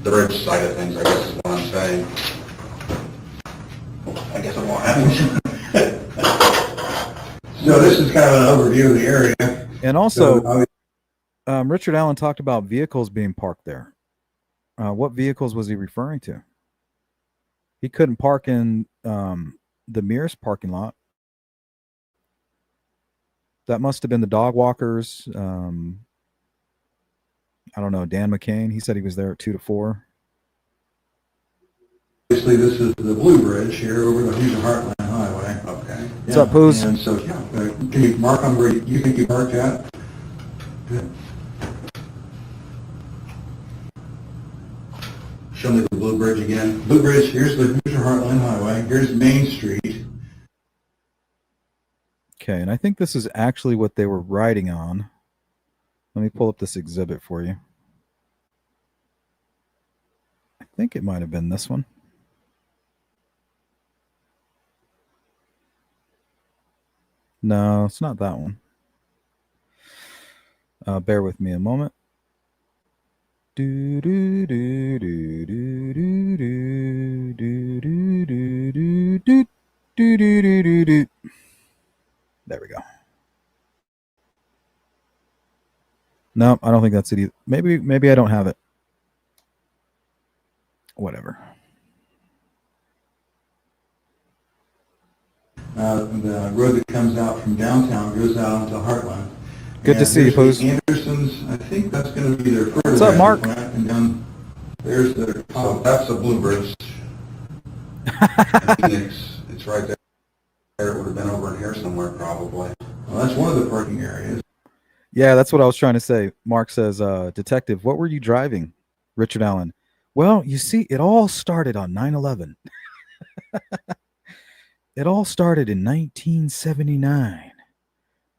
the bridge side of things, I guess is what I'm saying. I guess I'm all happy. So this is kind of an overview of the area. And also, So, Richard Allen talked about vehicles being parked there. What vehicles was he referring to? He couldn't park in the Mears parking lot. That must have been the dog walkers. I don't know, Dan McCain. He said he was there at 2 to 4. obviously, this is the Blue Bridge here over the Houston Heartland Highway. Okay. What's up, Poos? And so, can you mark on where you think you parked at? Good. Show me the Blue Bridge again. Blue Bridge, here's the Houston Heartland Highway. Here's Main Street. Okay, and I think this is actually what they were riding on. Let me pull up this exhibit for you. I think it might have been this one. No, it's not that one. Bear with me a moment. Do do do do do do do do do do do do do do do do. There we go. No, I don't think that's it either. Maybe I don't have it. Whatever. The road that comes out from downtown goes out into Heartland. Good to see you, Poos. Anderson's, I think that's going to be their What's up, Mark? And down there's the So that's the Blue Bridge. I think it's right there. It would have been over in here somewhere probably. Well, that's one of the parking areas. Yeah, that's what I was trying to say. Mark says, Detective, what were you driving? Richard Allen. Well, you see, it all started on 9/11. It all started in 1979.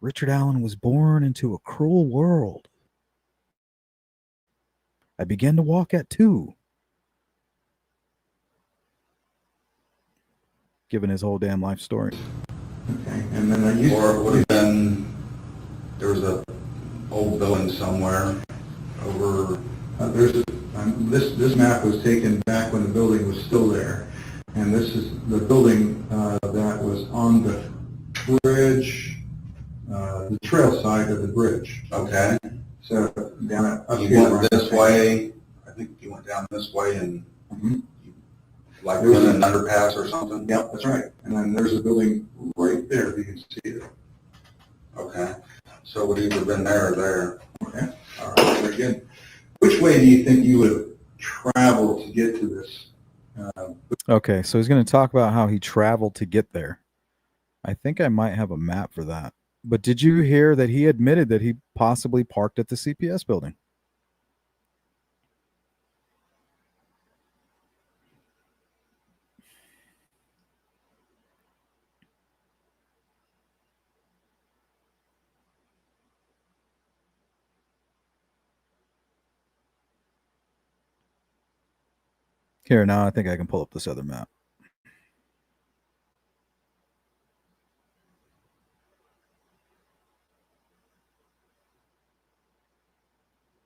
Richard Allen was born into a cruel world. I began to walk at 2. Given his whole damn life story. Okay, and then I used Or it would have been, there was a old building somewhere over, this map was taken back when the building was still there, and this is the building that was on the bridge, the trail side of the bridge. okay. So down up You here, went this way, I think you went down this way and Mhm. like went in an underpass or something? Yep, that's right. And then there's a building right there, if you can see it. Okay. So it would either been there or there. Okay, all right, very good. Which way do you think you would have traveled to get to this? Okay, so he's going to talk about how he traveled to get there. I think I might have a map for that. But did you hear that he admitted that he possibly parked at the CPS building? Here, now I think I can pull up this other map.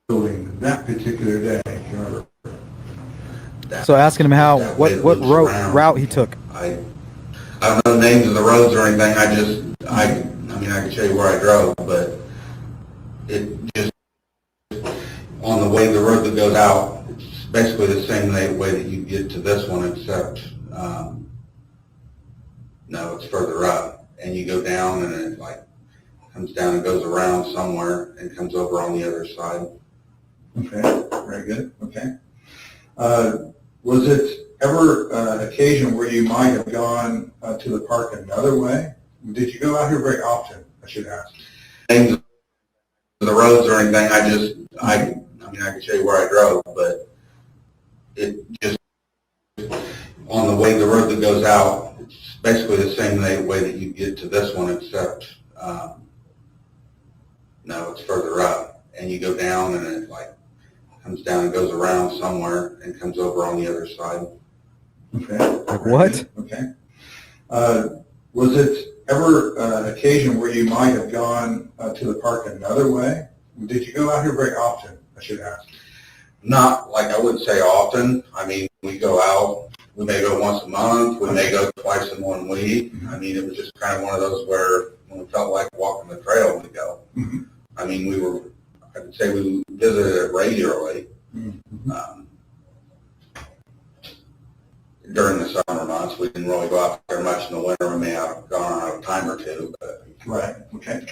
Building that particular day, remember? So asking him how, That what way it loops around. route he took. I don't know the names of the roads or anything. I mean, I can show you where I drove, but it just, on the way, the road that goes out, it's basically the same way that you get to this one, except, no, it's further up. And you go down and it like comes down and goes around somewhere and comes over on the other side. Okay. Very good. Okay. Was it ever an occasion where you might have gone to the park another way? Did you go out here very often, I should ask? Names of the roads or anything, I mean, I can show you where I drove, but it just, on the way, the road that goes out, it's basically the same way that you get to this one, except, no, it's further up, and you go down and it like comes down and goes around somewhere and comes over on the other side. Okay. Like what? Okay. Was it ever an occasion where you might have gone to the park another way? Did you go out here very often, I should ask? Not like I wouldn't say often. I mean, we go out, we may go once a month, we may go twice in 1 week. I mean, it was just kind of one of those where when we felt like walking the trail, we go. Mm-hmm. I mean, I would say we visited it regularly. Mm-hmm. During the summer months, we didn't really go out there much. In the winter, we may have gone out a time or two. But. Right. Okay.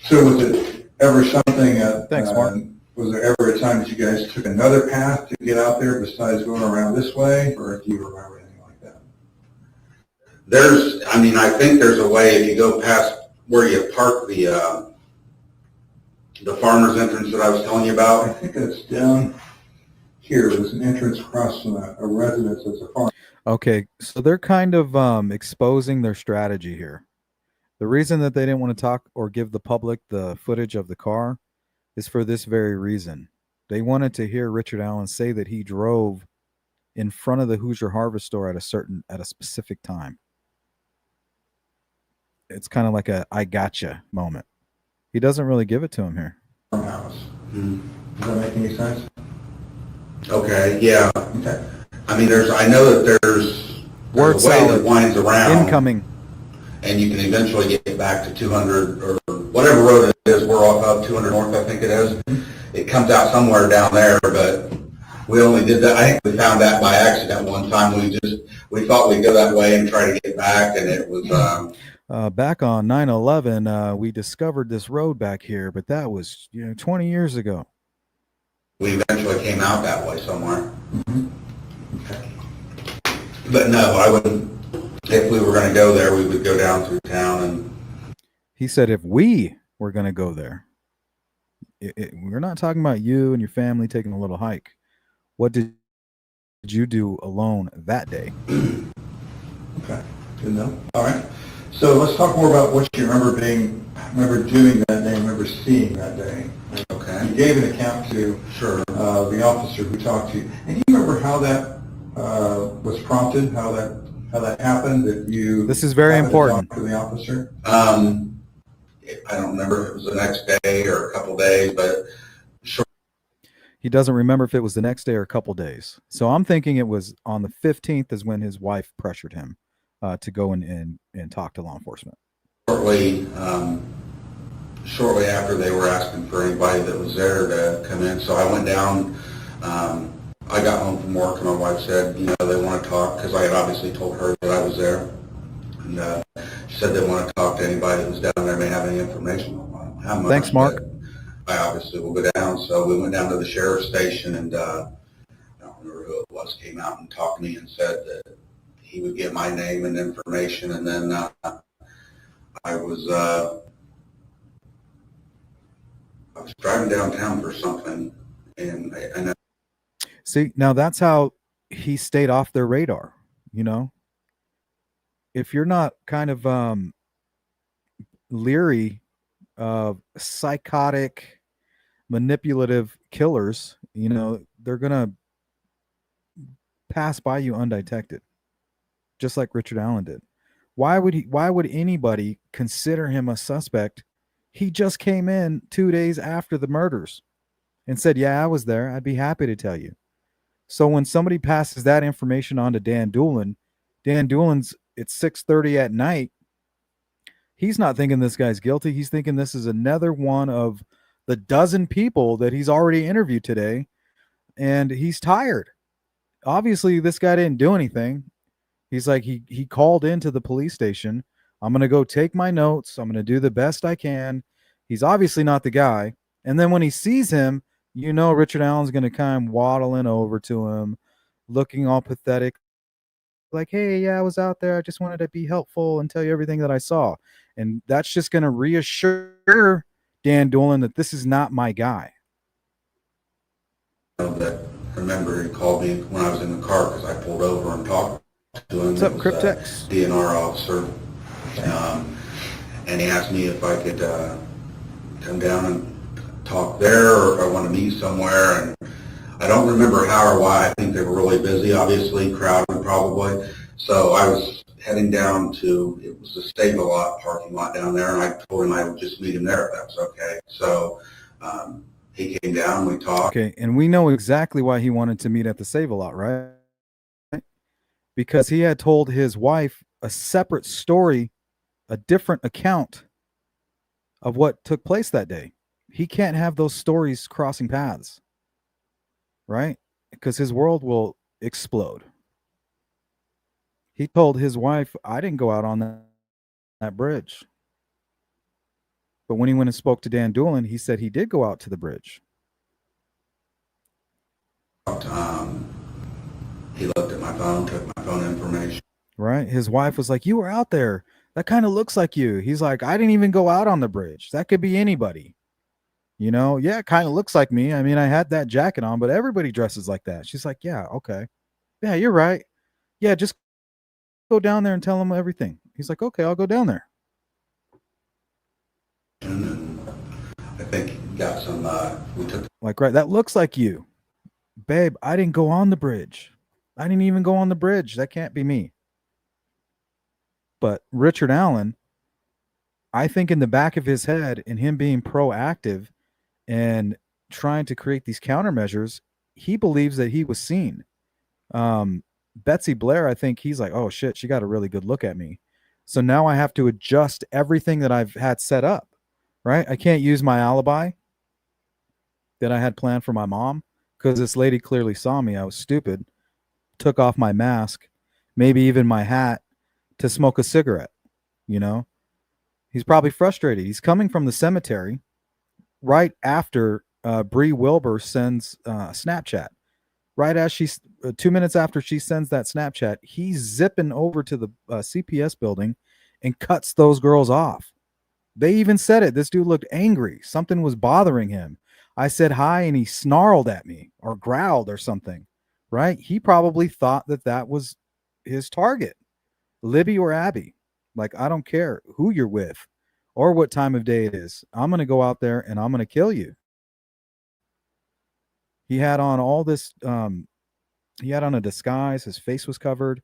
So was it ever something? Thanks, Mark. Was there ever a time that you guys took another path to get out there besides going around this way, or do you remember anything like that? I think there's a way if you go past where you park the farmer's entrance that I was telling you I about. think it's down here. There's an entrance across from a residence that's a farm. Okay, so they're kind of exposing their strategy here. The reason that they didn't want to talk or give the public the footage of the car is for this very reason. They wanted to hear Richard Allen say that he drove in front of the Hoosier Harvest Store at a specific time. It's kind of like a "I gotcha" moment. He doesn't really give it to him here. Farmhouse. Hmm. Does that make any sense? Okay, yeah. Okay. I mean, I know that there's Word a way salad. that winds around. Incoming. And you can eventually get back to 200 or whatever road it is. We're off of 200 North, I think it is. It comes out somewhere down there, but we only did that. I think we found that by accident one time. We thought we'd go that way and try to get back, and it was. Back on 9/11, we discovered this road back here, but that was 20 years ago. We eventually came out that way somewhere. Mm-hmm. Okay. But no, I wouldn't. If we were going to go there, we would go down through town. And He said if we were going to go there, we're not talking about you and your family taking a little hike. What did you do alone that day? Okay. Good to know. All right. So let's talk more about what you remember doing that day, remember seeing that day. okay, You gave an account to sure. the officer who talked to you. And do you remember how that was prompted, how that happened, that you... This is very happened to important. talk to the officer? I don't remember if it was the next day or a couple days, but sure. He doesn't remember if it was the next day or a couple days. So I'm thinking it was on the 15th is when his wife pressured him to go and talk to law enforcement. Shortly after, they were asking for anybody that was there to come in. So I went down. I got home from work, and my wife said, they want to talk, because I had obviously told her that I was there. And she said they want to talk to anybody that was down there, may have any information. How much? Thanks, Mark. I obviously will go down. So we went down to the sheriff's station, and I don't remember who it was, came out and talked to me and said that he would get my name and information. And then I was driving downtown for something, and I know. See, now that's how he stayed off their radar. If you're not kind of leery of psychotic, manipulative killers, they're gonna pass by you undetected, just like Richard Allen did. Why would anybody consider him a suspect? He just came in 2 days after the murders and said, yeah, I was there. I'd be happy to tell you. So when somebody passes that information on to Dan Doolan, it's 6:30 at night. He's not thinking this guy's guilty. He's thinking this is another one of the dozen people that he's already interviewed today. And he's tired. Obviously, this guy didn't do anything. He's like, he called into the police station. I'm going to go take my notes. I'm going to do the best I can. He's obviously not the guy. And then when he sees him You know, Richard Allen's going to come waddling over to him, looking all pathetic, like, hey, yeah, I was out there. I just wanted to be helpful and tell you everything that I saw. And that's just going to reassure Dan Doolin that this is not my guy. That remember he called me when I was in the car because I pulled over and talked to him. What's up, It was a Cryptex? DNR officer. And he asked me if I could come down and talk there or if I want to meet somewhere. And I don't remember how or why. I think they were really busy, obviously, crowded probably. So I was heading down to, it was the Stable Lot parking lot down there, and I told him I would just meet him there if that was okay. So he came down, we talked. Okay, and we know exactly why he wanted to meet at the Save-A-Lot, right? Because he had told his wife a separate story, a different account of what took place that day. He can't have those stories crossing paths, right? Because his world will explode. He told his wife, I didn't go out on that bridge. But when he went and spoke to Dan Doolin, he said he did go out to the bridge. He looked at my phone, took my phone information. Right? His wife was like, you were out there. That kind of looks like you. He's like, I didn't even go out on the bridge. That could be anybody. You know, yeah, it kind of looks like me. I mean, I had that jacket on, but everybody dresses like that. She's like, yeah, okay. Yeah, you're right. Yeah, just go down there and tell him everything. He's like, okay, I'll go down there. And I think he got some, we took Like, right, that looks like you. Babe, I didn't go on the bridge. I didn't even go on the bridge. That can't be me. But Richard Allen, I think in the back of his head and him being proactive and trying to create these countermeasures, he believes that he was seen. Betsy Blair, I think he's like, oh shit, she got a really good look at me. So now I have to adjust everything that I've had set up, right? I can't use my alibi that I had planned for my mom because this lady clearly saw me. I was stupid, took off my mask, maybe even my hat to smoke a cigarette, you know? He's probably frustrated. He's coming from the cemetery right after Bree Wilbur sends Snapchat. Right as she's 2 minutes after she sends that Snapchat, he's zipping over to the CPS building and cuts those girls off. They even said it. This dude looked angry. Something was bothering him. I said hi and he snarled at me or growled or something, right? He probably thought that that was his target, Libby or Abby. Like, I don't care who you're with or what time of day it is. I'm going to go out there and I'm going to kill you. He had on all this, he had on a disguise. His face was covered,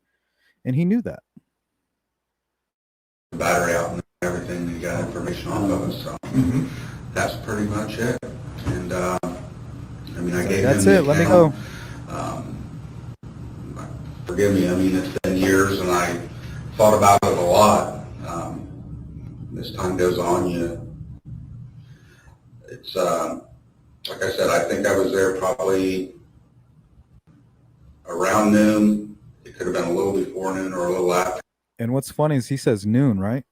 and he knew that. the battery out and everything. He got information off of us. So that's pretty much it. And I mean, I gave That's him the it. Let me go. Forgive me. I mean, it's been years, and I thought about it a lot. As time goes on, it's like I said, I think I was there probably around noon. It could have been a little before noon or a little after. And what's funny is he says noon, right?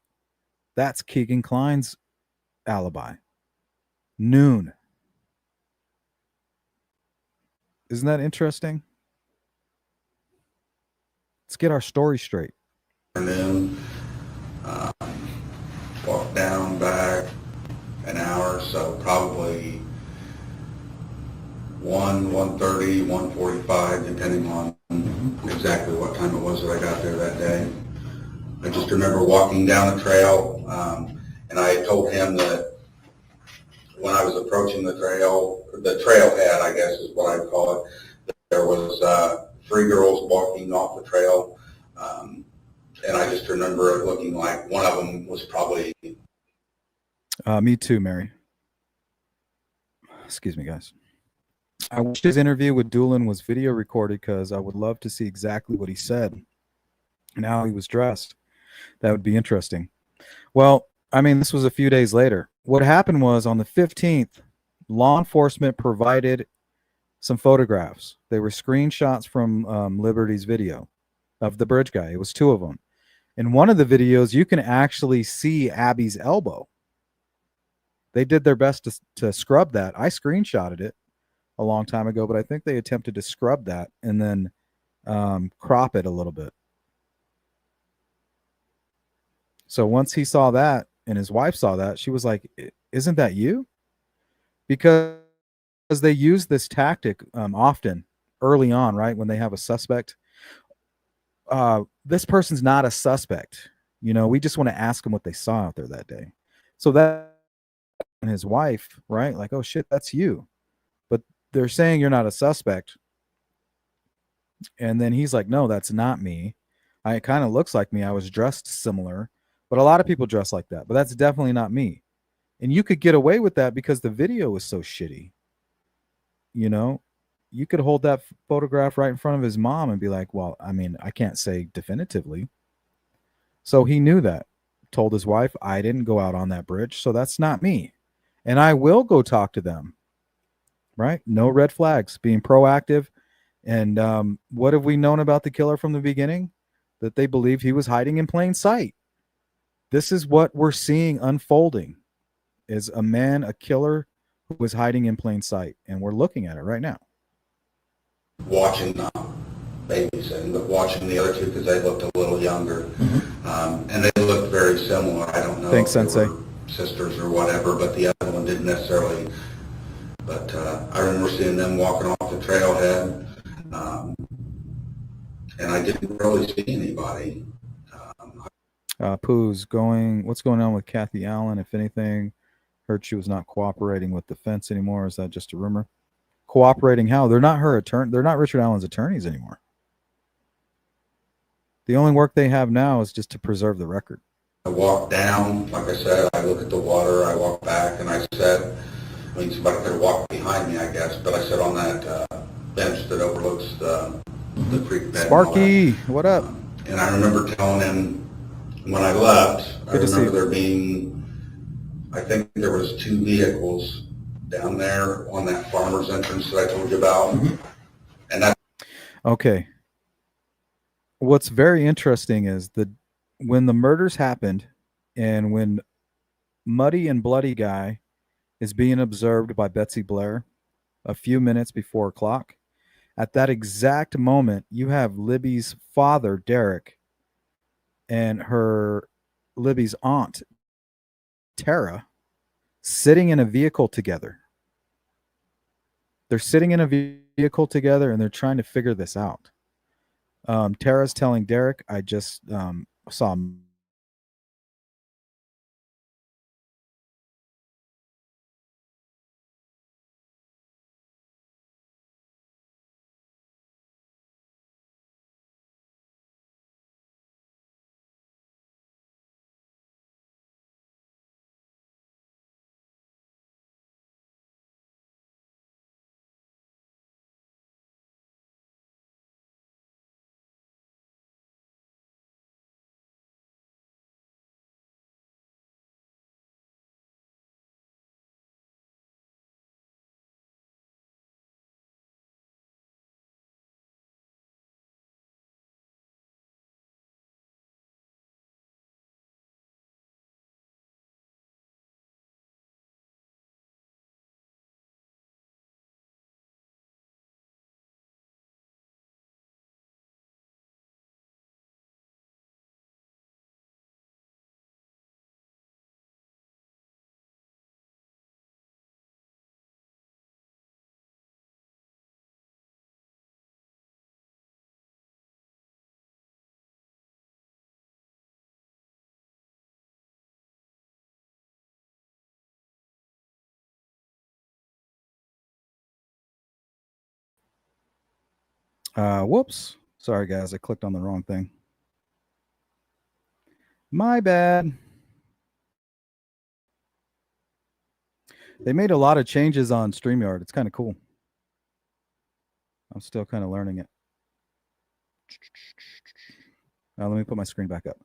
That's Keegan Klein's alibi. Noon. Isn't that interesting? Let's get our story straight. Noon. Walked down, back an hour, so probably 1:30, 1:45, depending on exactly what time it was that I got there that day. I just remember walking down the trail, and I had told him that when I was approaching the trailhead, I guess is what I'd call it, that there was 3 girls walking off the trail, and I just remember it looking like one of them was probably... Me too, Mary. Excuse me, guys. I wish his interview with Doolin was video recorded because I would love to see exactly what he said and how he was dressed. That would be interesting. Well, I mean, this was a few days later. What happened was on the 15th, law enforcement provided some photographs. They were screenshots from Liberty's video of the bridge guy. It was 2 of them. In one of the videos, you can actually see Abby's elbow. They did their best to scrub that. I screenshotted it. a long time ago, but I think they attempted to scrub that and then crop it a little bit. So once he saw that and his wife saw that, she was like, "Isn't that you?" Because they use this tactic often early on, right? When they have a suspect, this person's not a suspect. We just want to ask them what they saw out there that day. So that and his wife, right? Like, oh shit, that's you. But they're saying you're not a suspect. And then he's like, no, that's not me. It kind of looks like me. I was dressed similar, but a lot of people dress like that. But that's definitely not me. And you could get away with that because the video was so shitty. You could hold that photograph right in front of his mom and be like, well, I mean, I can't say definitively. So he knew that, told his wife, I didn't go out on that bridge, so that's not me. And I will go talk to them, right? No red flags, being proactive. And what have we known about the killer from the beginning? That they believed he was hiding in plain sight. This is what we're seeing unfolding, is a killer who was hiding in plain sight. And we're looking at it right now. Watching babysitting, but watching the other two because they looked a little younger. And they looked very similar. I don't know Thanks, if they Sensei. were sisters or whatever, but the other one didn't necessarily. But I remember seeing them walking off the trailhead, and I didn't really see anybody. What's going on with Kathy Allen? If anything, heard she was not cooperating with defense anymore. Is that just a rumor? Cooperating how? They're not her attorney. They're not Richard Allen's attorneys anymore. The only work they have now is just to preserve the record. I walked down, like I said, I look at the water, I walk back, and I said, somebody could have walked behind me, I guess, but I sat on that bench that overlooks the creek bed. Sparky, what up? And I remember telling him when I left, Good to see you. there being, I think there was 2 vehicles down there on that farmer's entrance that I told you about. And that. Okay. What's very interesting is when the murders happened and when Muddy and Bloody Guy is being observed by Betsy Blair a few minutes before o'clock, at that exact moment, you have Libby's father, Derek, and Libby's aunt, Tara, sitting in a vehicle together. They're sitting in a vehicle together and they're trying to figure this out. Tara's telling Derek, I just saw whoops. Sorry, guys. I clicked on the wrong thing. My bad. They made a lot of changes on StreamYard. It's kind of cool. I'm still kind of learning it. Let me put my screen back up.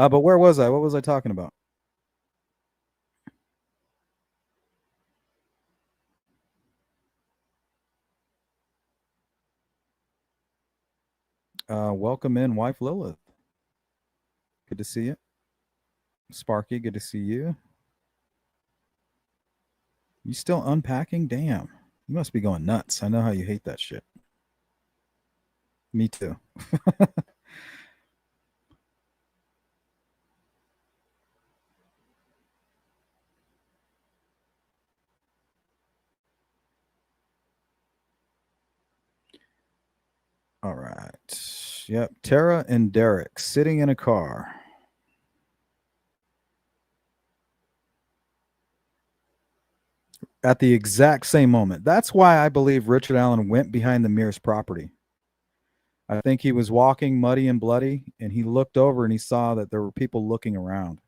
But where was I? What was I talking about? Welcome in, wife Lilith. Good to see you. Sparky, good to see you. You still unpacking? Damn. You must be going nuts. I know how you hate that shit. Me too. All right. Yep. Tara and Derek sitting in a car. At the exact same moment. That's why I believe Richard Allen went behind the Mears property. I think he was walking muddy and bloody, and he looked over and he saw that there were people looking around.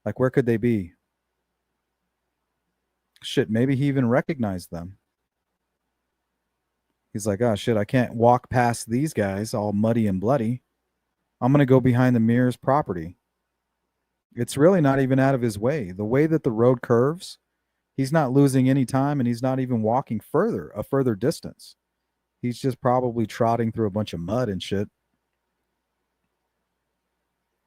Like, where could they be? Shit, maybe he even recognized them. He's like, oh, shit, I can't walk past these guys all muddy and bloody. I'm going to go behind the Mears property. It's really not even out of his way. The way that the road curves, he's not losing any time, and he's not even walking a further distance. He's just probably trotting through a bunch of mud and shit.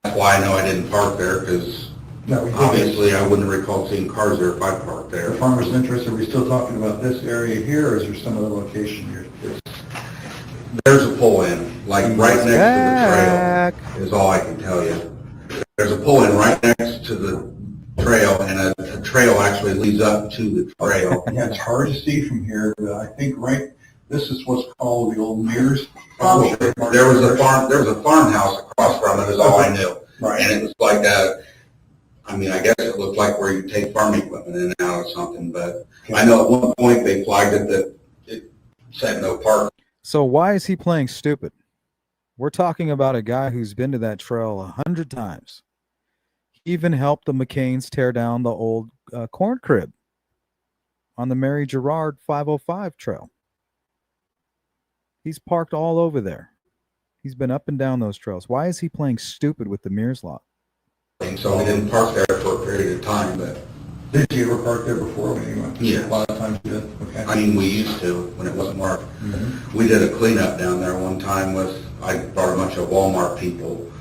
That's why I know I didn't park there, because obviously I wouldn't recall seeing cars there if I parked there. The farmer's interest, are we still talking about this area here, or is there some other location here? There's a pull-in, like right next to the trail, is all I can tell you. There's a pull-in right next to the trail, and a trail actually leads up to the trail. Yeah, it's hard to see from here, but I think this is what's called the old Mears. There was a farmhouse across from it, is all I knew. Right. And it was like I guess it looked like where you take farm equipment in and out or something, but I know at one point they flagged it that it said no park. So why is he playing stupid? We're talking about a guy who's been to that trail 100 times. He even helped the McCains tear down the old corn crib on the Mary Gerard 505 trail. He's parked all over there. He's been up and down those trails. Why is he playing stupid with the Mears lot? So we didn't park there for a period of time, but... Did you ever park there before when you went? Yeah. A lot of times you did? Okay. I mean, we used to when it wasn't marked. Mm-hmm. We did a cleanup down there one time I brought a bunch of Walmart people,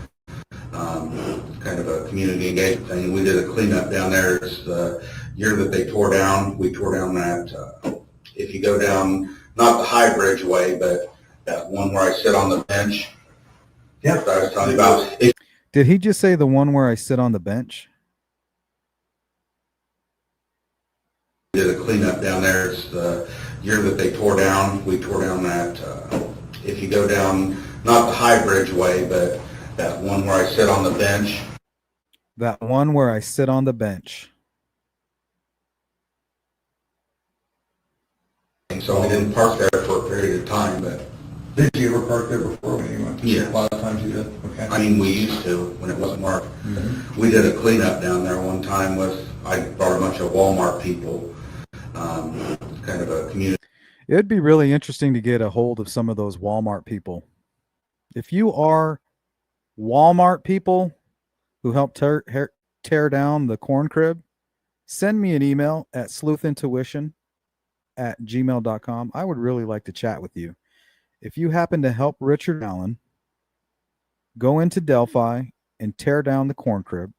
kind of a community engagement thing. We did a cleanup down there. It's the year that they tore down. We tore down that, if you go down, not the High Bridge way, but that one where I sit on the bench. Yeah. That I was telling you about. Did he just say the one where I sit on the bench? We did a cleanup down there. It's the year that they tore down. We tore down that, if you go down, not the High Bridge way, but that one where I sit on the bench. That one where I sit on the bench. And so we didn't park there for a period of time, but... Did you ever park there before when you went? Yeah. A lot of times you did? Okay. I mean, we used to when it wasn't marked. Mm-hmm. We did a cleanup down there one time I brought a bunch of Walmart people, kind of a community. It'd be really interesting to get a hold of some of those Walmart people. If you are Walmart people who helped tear down the corn crib, send me an email at sleuthintuition@gmail.com. I would really like to chat with you. If you happen to help Richard Allen go into Delphi and tear down the corn crib,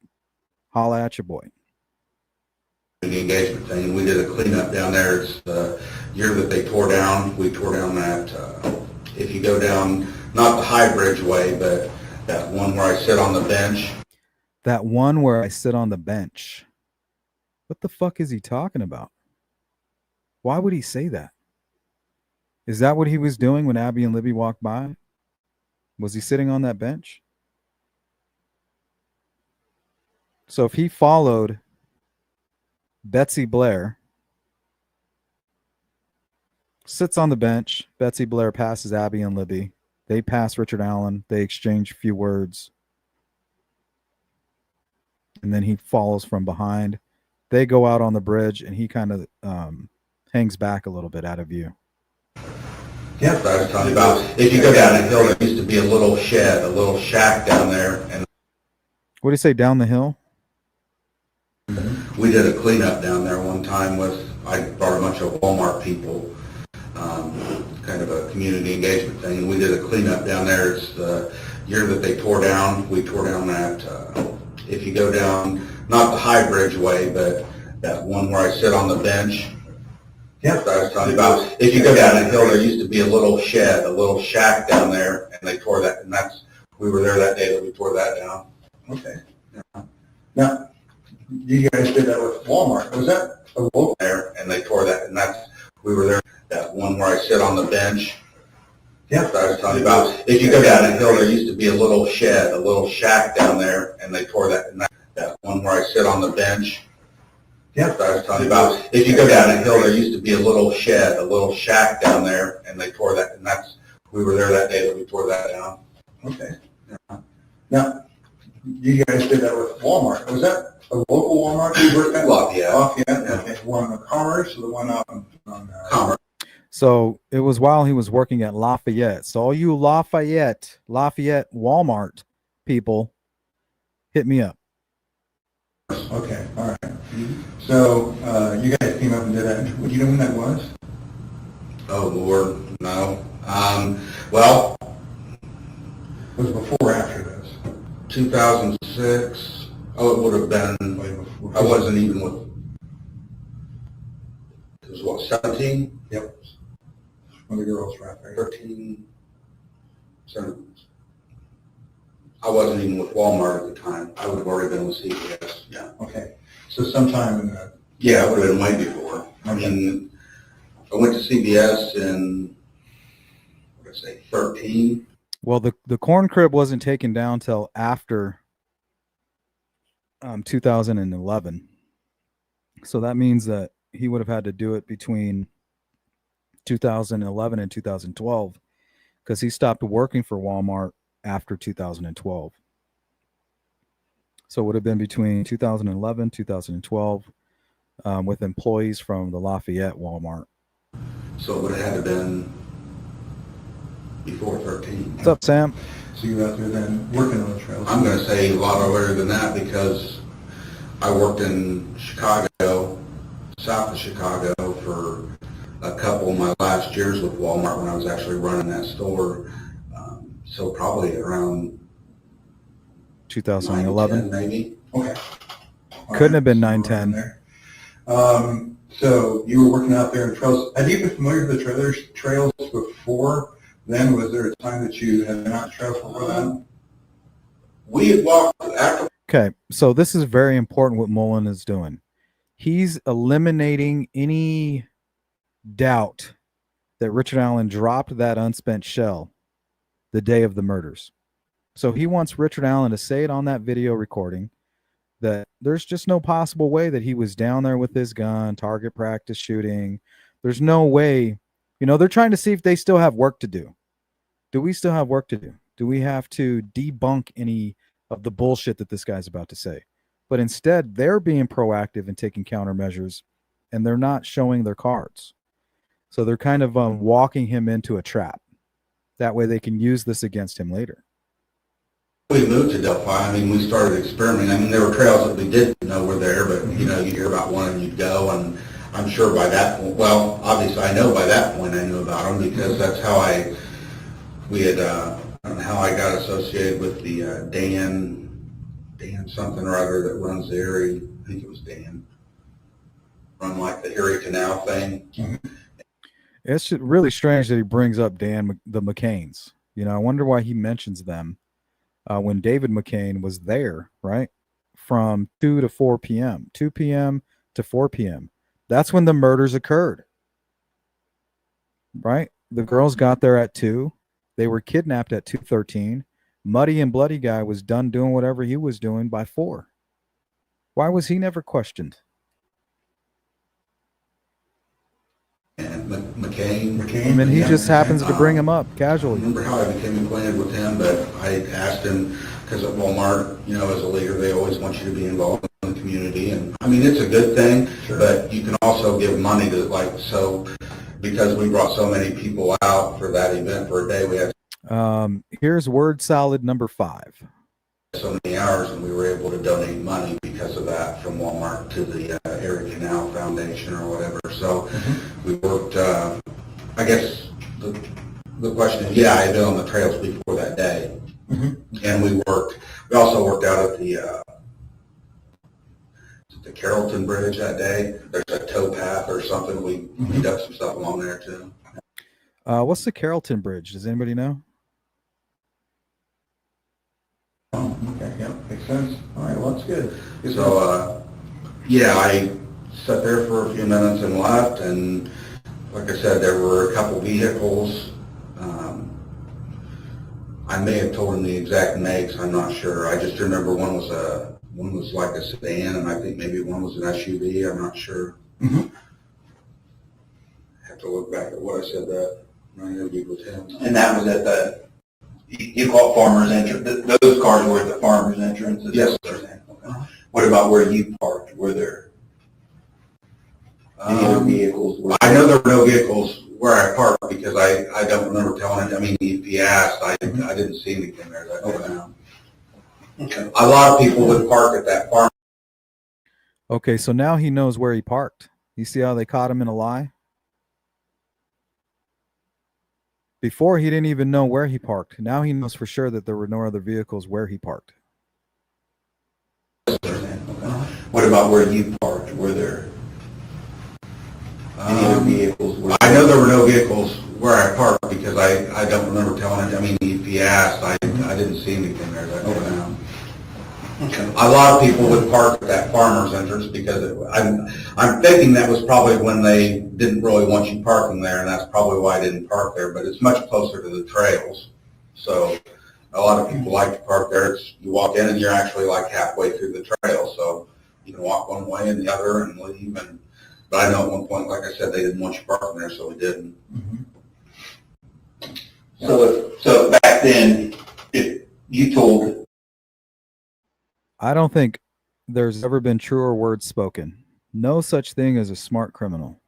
holla at your boy. The engagement thing. We did a cleanup down there. It's the year that they tore down. We tore down that, if you go down, not the High Bridge way, but that one where I sit on the bench. That one where I sit on the bench. What the fuck is he talking about? Why would he say that? Is that what he was doing when Abby and Libby walked by? Was he sitting on that bench? So if he followed Betsy Blair, sits on the bench, Betsy Blair passes Abby and Libby, they pass Richard Allen, they exchange a few words, and then he follows from behind. They go out on the bridge, and he kind of hangs back a little bit out of view. Yeah, I was telling you about. If you go down the hill, there used to be a little shed, a little shack down there. And what do you say, down the hill? we did a cleanup down there one time I brought a bunch of Walmart people, kind of a community engagement thing. And we did a cleanup down there. It's the year that they tore down. We tore down that, if you go down, not the High Bridge way, but that one where I sit on the bench. Yeah, I was telling you about. If you go down the hill, there used to be a little shed, a little shack down there, and they tore that. And we were there that day that we tore that down. Okay. Yeah. Now, you guys did that with Walmart. Was that a local? There, and they tore that. And we were there. That one where I sit on the bench. Yeah, I was telling you about. If you go down the hill, there used to be a little shed, a little shack down there, and they tore that. And that one where I sit on the bench. Yeah, I was telling you about. If you go down the hill, there used to be a little shed, a little shack down there, and they tore that. And we were there that day that we tore that down. Okay. Yeah. Now, you guys did that with Walmart. Was that a local Walmart you worked at? Lafayette. Lafayette. Okay. One on Commerce or the one out on Commerce. So it was while he was working at Lafayette. So all you Lafayette Walmart people, hit me up. Okay. All right. So you guys came up and did that. Do you know when that was? Oh, Lord, no. Well, It was before or after this? 2006. Oh, it would have been. Way before. I wasn't even with. It was what, 17? Yep. One of the girls right there. 13. 17. I wasn't even with Walmart at the time. I would have already been with CVS. Yeah. Okay. So sometime in the. Yeah, it would have been way before. I mean, I went to CVS in, what did I say, 13. Well, the corn crib wasn't taken down till after 2011. So that means that he would have had to do it between 2011 and 2012 because he stopped working for Walmart after 2012. So it would have been between 2011, 2012 with employees from the Lafayette Walmart. So it would have had to been before 13. What's up, Sam? So you were out there then working on the trails. I'm going to say a lot earlier than that because I worked in Chicago, south of Chicago, for a couple of my last years with Walmart when I was actually running that store. So probably around 2011, 9, 10 maybe. Okay. All Couldn't have been so 9, we're 10. in there. So you were working out there in trails. Had you been familiar with the trails before then? Was there a time that you had been out trails before that? We had walked after. Okay, so this is very important what Mullen is doing. He's eliminating any doubt that Richard Allen dropped that unspent shell the day of the murders. So he wants Richard Allen to say it on that video recording that there's just no possible way that he was down there with his gun, target practice shooting. There's no way. You know, they're trying to see if they still have work to do. Do we still have work to do? Do we have to debunk any of the bullshit that this guy's about to say? But instead, they're being proactive and taking countermeasures, and they're not showing their cards. So they're kind of walking him into a trap. That way they can use this against him later. We moved to Delphi. I mean, we started experimenting. I mean, there were trails that we didn't know were there, but, you know, you hear about one and you'd go, and I'm sure by that point, well, obviously I know by that point I knew about them because that's how I don't know how I got associated with the Dan something or other that runs the Erie, I think it was Dan, run like the Erie Canal thing. Mm-hmm. It's really strange that he brings up the McCains. You know, I wonder why he mentions them when David McCain was there, right? From 2 to 4 p.m., 2 p.m. to 4 p.m. That's when the murders occurred, right? The girls got there at 2. They were kidnapped at 2:13. Muddy and Bloody Guy was done doing whatever he was doing by 4. Why was he never questioned? And McCain. I mean, he just happens to bring him up I casually. remember how I became acquainted with him, but I asked him, because at Walmart, you know, as a leader, they always want you to be involved in the community. And I mean, it's a good thing, but you can also give money to, like, so because we brought so many people out for that event for a day, we had Here's word salad number 5. so many hours, and we were able to donate money because of that from Walmart to the Erie Canal Foundation or whatever. So we worked, I guess the question is, yeah, I had been on the trails before that day. And we also worked out at the the Carrollton Bridge that day. There's a tow path or something. We dug some stuff along there too. What's the Carrollton Bridge? Does anybody know? Oh, okay, yeah, makes sense. All right, well, that's good. So, yeah, I sat there for a few minutes and left, and like I said, there were a couple vehicles. I may have told him the exact makes, I'm not sure. I just remember one was like a sedan, and I think maybe one was an SUV, I'm not sure. Mhm. I have to look back at what I said that when I interviewed with him. And that was at the, you call it farmer's entrance, those cars were at the farmer's entrance? Is that Yes, what you're sir. saying? Okay. What about where you parked? Were there any other vehicles? I know there were no vehicles where I parked because I don't remember telling him. I mean, if he asked, I didn't see anything there that day. Okay. A lot of people would park at that farm. Okay, so now he knows where he parked. You see how they caught him in a lie? Before, he didn't even know where he parked. Now he knows for sure that there were no other vehicles where he parked. What about where you parked? Were there any other vehicles? I know there were no vehicles where I parked because I don't remember telling him. I mean, if he asked, I didn't see anything there that day. Okay. A lot of people would park at that farmer's entrance because I'm thinking that was probably when they didn't really want you parking there, and that's probably why I didn't park there. But it's much closer to the trails, so a lot of people like to park there. You walk in and you're actually like halfway through the trail, so you can walk one way and the other and leave. But I know at one point, like I said, they didn't want you parking there, so we didn't. So back then, if you told, I don't think there's ever been truer words spoken. No such thing as a smart criminal.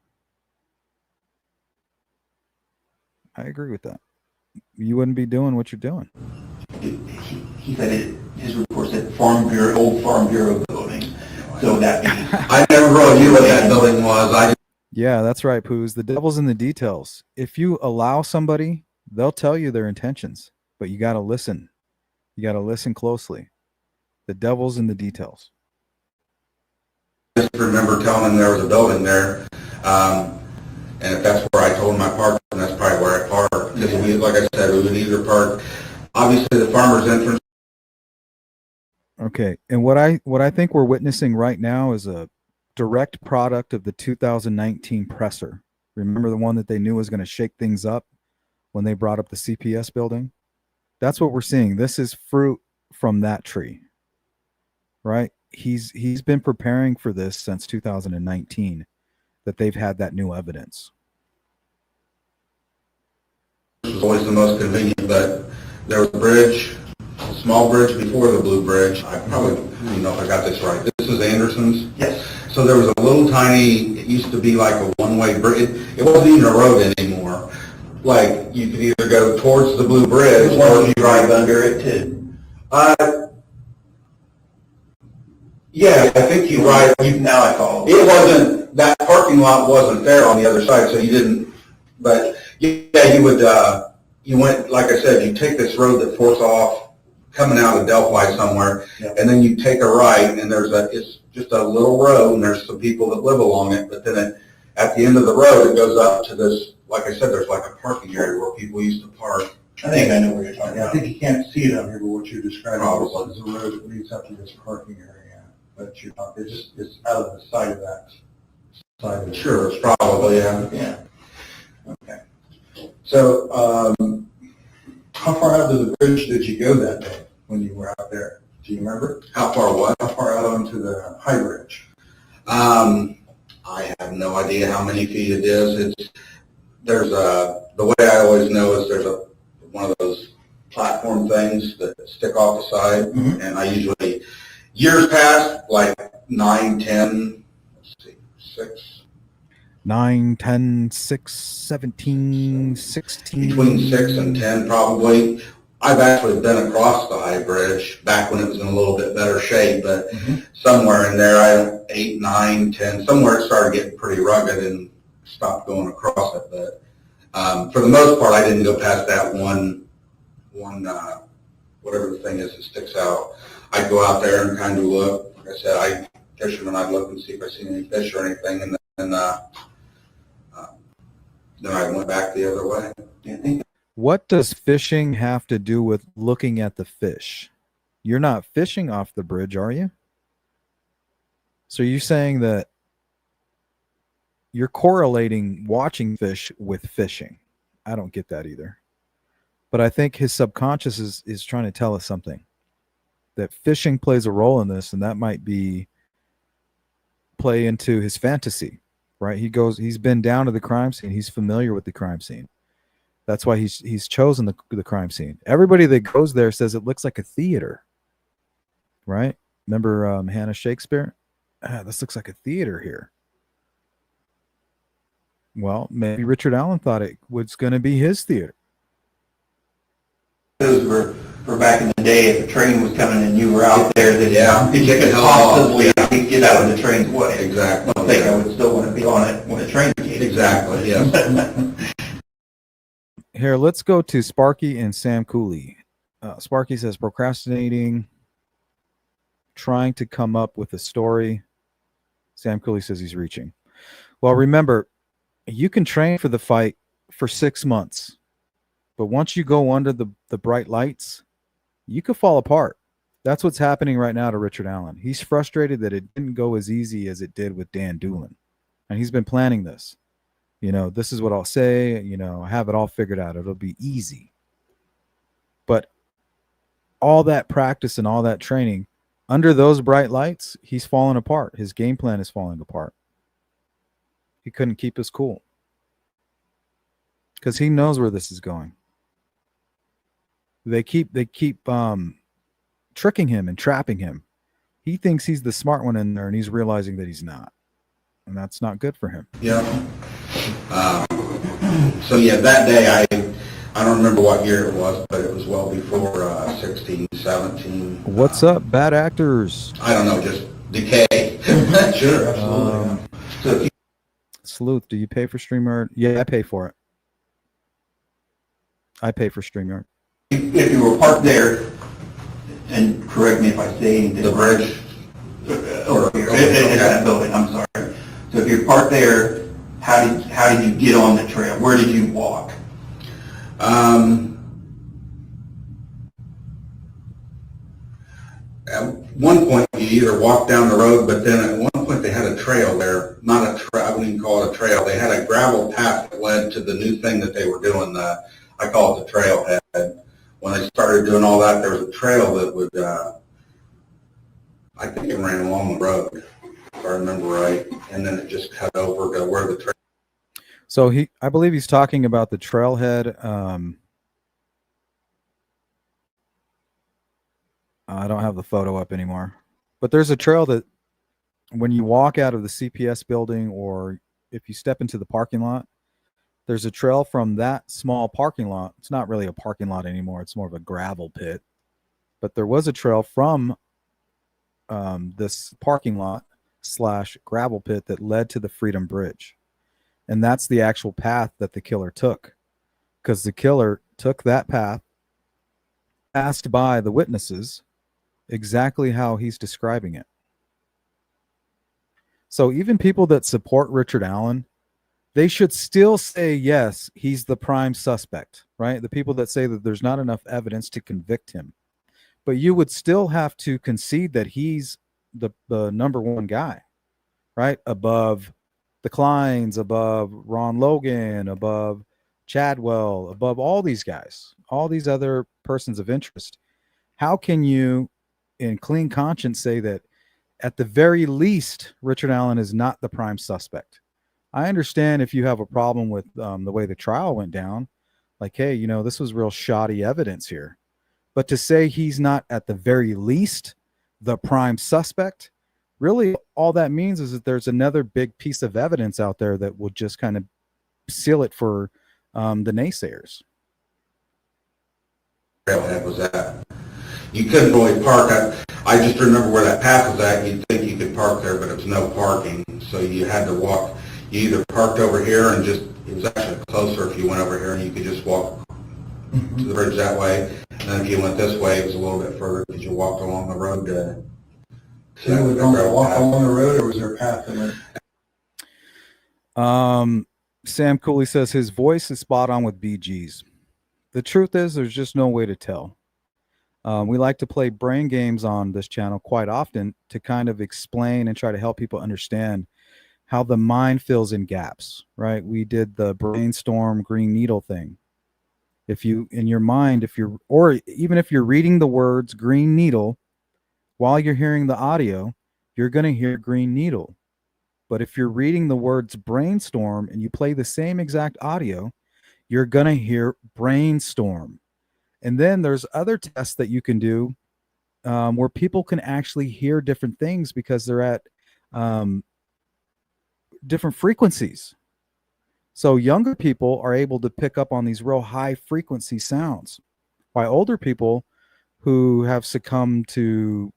I agree with that. You wouldn't be doing what you're doing. he said his report said old Farm Bureau building. So that means I never really knew what that building was. Yeah, that's right, Poos. The devil's in the details. If you allow somebody, they'll tell you their intentions, but you got to listen. You got to listen closely. The devil's in the details. I just remember telling him there was a building there, and if that's where I told him I parked, then that's probably where I parked. Because we, like I said, we would either park, obviously the farmer's entrance. Okay, and what I think we're witnessing right now is a direct product of the 2019 presser. Remember the one that they knew was going to shake things up when they brought up the CPS building? That's what we're seeing. This is fruit from that tree, right? He's been preparing for this since 2019, that they've had that new evidence. It was always the most convenient, but there was a bridge, a small bridge before the blue bridge. I probably, I don't know if I got this right. This is Anderson's. yes. So there was a little tiny, it used to be like a one-way bridge. It wasn't even a road anymore. Like, you could either go towards the blue bridge or you drive under it too. Yeah, I think you ride. Now I follow. It wasn't, that parking lot wasn't there on the other side, so you didn't, but yeah, you would, you went, like I said, you take this road that forks off coming out of Delphi somewhere, Yep. and then you take a right, and it's just a little road, and there's some people that live along it, but then at the end of the road, it goes up to this, like I said, there's like a parking area where people used to park. I think I know where you're talking I about. think you can't see it on here, but what you're describing Probably. is the road that leads up to this parking area. But you're not, it's out of the sight of that side of it. Sure, it's probably, yeah. Yeah. Okay. So, how far out of the bridge did you go that day when you were out there? Do you remember? How far what? How far out onto the high bridge? I have no idea how many feet it is. The way I always know is there's one of those platform things that stick off the side, and I usually, years past, like 9, 10, let's see, 6. 9, 10, 6, 17, 16. Between 6 and 10 probably. I've actually been across the high bridge back when it was in a little bit better shape, but somewhere in there, 8, 9, 10, somewhere it started getting pretty rugged and stopped going across it. But for the most part, I didn't go past that one whatever the thing is that sticks out. I'd go out there and kind of look. Like I said, I fisherman, I'd look and see if I seen any fish or anything, and then I went back the other way. I think What does fishing have to do with looking at the fish? You're not fishing off the bridge, are you? So you're saying that you're correlating watching fish with fishing. I don't get that either. But I think his subconscious is trying to tell us something. That fishing plays a role in this, and that might be play into his fantasy, right? He's been down to the crime scene. He's familiar with the crime scene. That's why he's chosen the crime scene. Everybody that goes there says it looks like a theater, right? Remember Hannah Shakespeare? This looks like a theater here. Well, maybe Richard Allen thought it was going to be his theater. those were back in the day, if a train was coming and you were out there, that Yeah. you could possibly get out of the train's way. Exactly. I think I would still want to be on it when a train came. Exactly, yes. Here, let's go to Sparky and Sam Cooley. Sparky says procrastinating, trying to come up with a story. Sam Cooley says he's reaching. Well, remember, you can train for the fight for 6 months, but once you go under the bright lights, you could fall apart. That's what's happening right now to Richard Allen. He's frustrated that it didn't go as easy as it did with Dan Doolin, and he's been planning this. You know, this is what I'll say, you know, I have it all figured out. It'll be easy. But all that practice and all that training, under those bright lights, he's falling apart. His game plan is falling apart. He couldn't keep his cool because he knows where this is going. They keep tricking him and trapping him. He thinks he's the smart one in there, and he's realizing that he's not. And that's not good for him. Yeah. So yeah, that day I don't remember what year it was, but it was well before 16, 17. What's up, bad actors? I don't know, just decay. Sure, absolutely. So if you Sleuth, do you pay for StreamYard? Yeah, I pay for it. I pay for StreamYard. if you were parked there, and correct me if I say anything. The bridge. Over here, in that building, I'm sorry. So if you're parked there, how did you get on the trail? Where did you walk? At one point, you either walked down the road, but then at one point they had a trail there. Not a trail, I wouldn't even call it a trail. They had a gravel path that led to the new thing that they were doing. I call it the trailhead. When they started doing all that, there was a trail that would, I think it ran along the road, if I remember right, and then it just cut over to where the trail. So I believe he's talking about the trailhead. I don't have the photo up anymore, but there's a trail that when you walk out of the CPS building, or if you step into the parking lot, there's a trail from that small parking lot. It's not really a parking lot anymore. It's more of a gravel pit, but there was a trail from this parking lot / gravel pit that led to the Freedom Bridge. And that's the actual path that the killer took, because the killer took that path, passed by the witnesses exactly how he's describing it. So even people that support Richard Allen, they should still say, yes, he's the prime suspect, right? The people that say that there's not enough evidence to convict him. But you would still have to concede that he's the number one guy, right? Above the Kleins, above Ron Logan, above Chadwell, above all these guys, all these other persons of interest. How can you, in clean conscience, say that at the very least, Richard Allen is not the prime suspect? I understand if you have a problem with the way the trial went down, like, hey, you know, this was real shoddy evidence here. But to say he's not at the very least the prime suspect, really all that means is that there's another big piece of evidence out there that will just kind of seal it for the naysayers. Trailhead was at. You couldn't really park. I just remember where that path was at. You'd think you could park there, but it was no parking. So you had to walk. You either parked over here and just, it was actually closer if you went over here and you could just walk to the bridge that way. And then if you went this way, it was a little bit further because you walked along the road to So you would normally walk along the road, or was there a path that went? Sam Cooley says his voice is spot on with BG's. The truth is, there's just no way to tell. We like to play brain games on this channel quite often to kind of explain and try to help people understand how the mind fills in gaps, right? We did the brainstorm green needle thing. If you, in your mind, if you're, or even if you're reading the words green needle while you're hearing the audio, you're going to hear green needle. But if you're reading the words brainstorm and you play the same exact audio, you're going to hear brainstorm. And then there's other tests that you can do where people can actually hear different things because they're at different frequencies. So younger people are able to pick up on these real high frequency sounds, while older people who have succumbed to,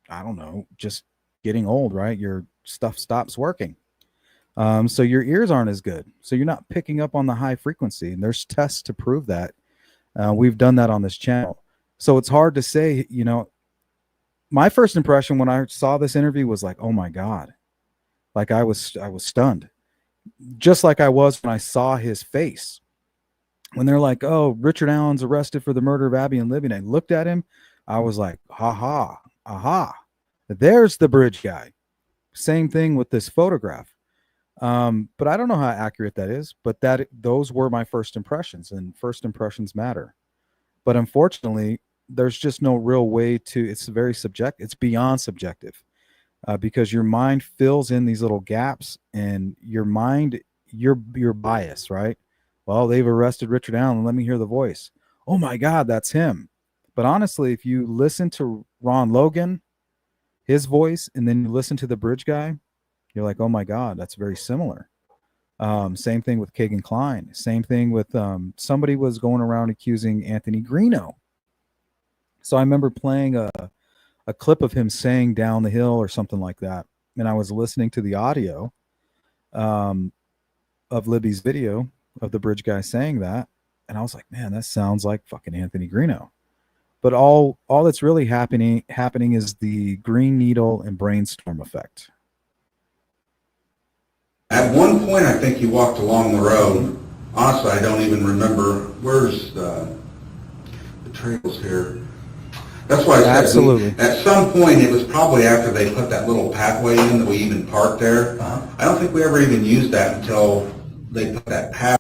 I don't know, just getting old, right? Your stuff stops working. So your ears aren't as good. So you're not picking up on the high frequency. And there's tests to prove that. We've done that on this channel. So it's hard to say, you know, my first impression when I saw this interview was like, oh my God. Like I was stunned. Just like I was when I saw his face. When they're like, oh, Richard Allen's arrested for the murder of Abby and Libby. And I looked at him. I was like, ha ha, aha. There's the bridge guy. Same thing with this photograph. But I don't know how accurate that is, but those were my first impressions, and first impressions matter. But unfortunately, there's just no real way to, it's very subjective. It's beyond subjective because your mind fills in these little gaps, and your mind, your bias, right? Well, they've arrested Richard Allen. Let me hear the voice. Oh my God, that's him. But honestly, if you listen to Ron Logan, his voice, and then you listen to the bridge guy, you're like, oh my God, that's very similar. Same thing with Kagan Klein. Same thing with somebody was going around accusing Anthony Greeno. So I remember playing a clip of him saying down the hill or something like that. And I was listening to the audio of Libby's video of the bridge guy saying that. And I was like, man, that sounds like fucking Anthony Greeno. But all that's really happening is the green needle and brainstorm effect. At one point, I think you walked along the road. Honestly, I don't even remember. Where's the trails here? That's why I said Absolutely. At some point, it was probably after they put that little pathway in that we even parked there. I don't think we ever even used that until they put that path.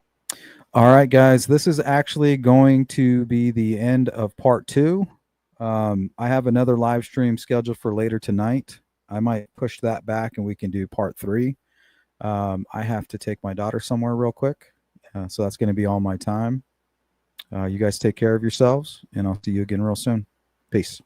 All right, guys, this is actually going to be the end of part 2. I have another live stream scheduled for later tonight. I might push that back and we can do part 3. I have to take my daughter somewhere real quick. So that's going to be all my time. You guys take care of yourselves, and I'll see you again real soon. Peace.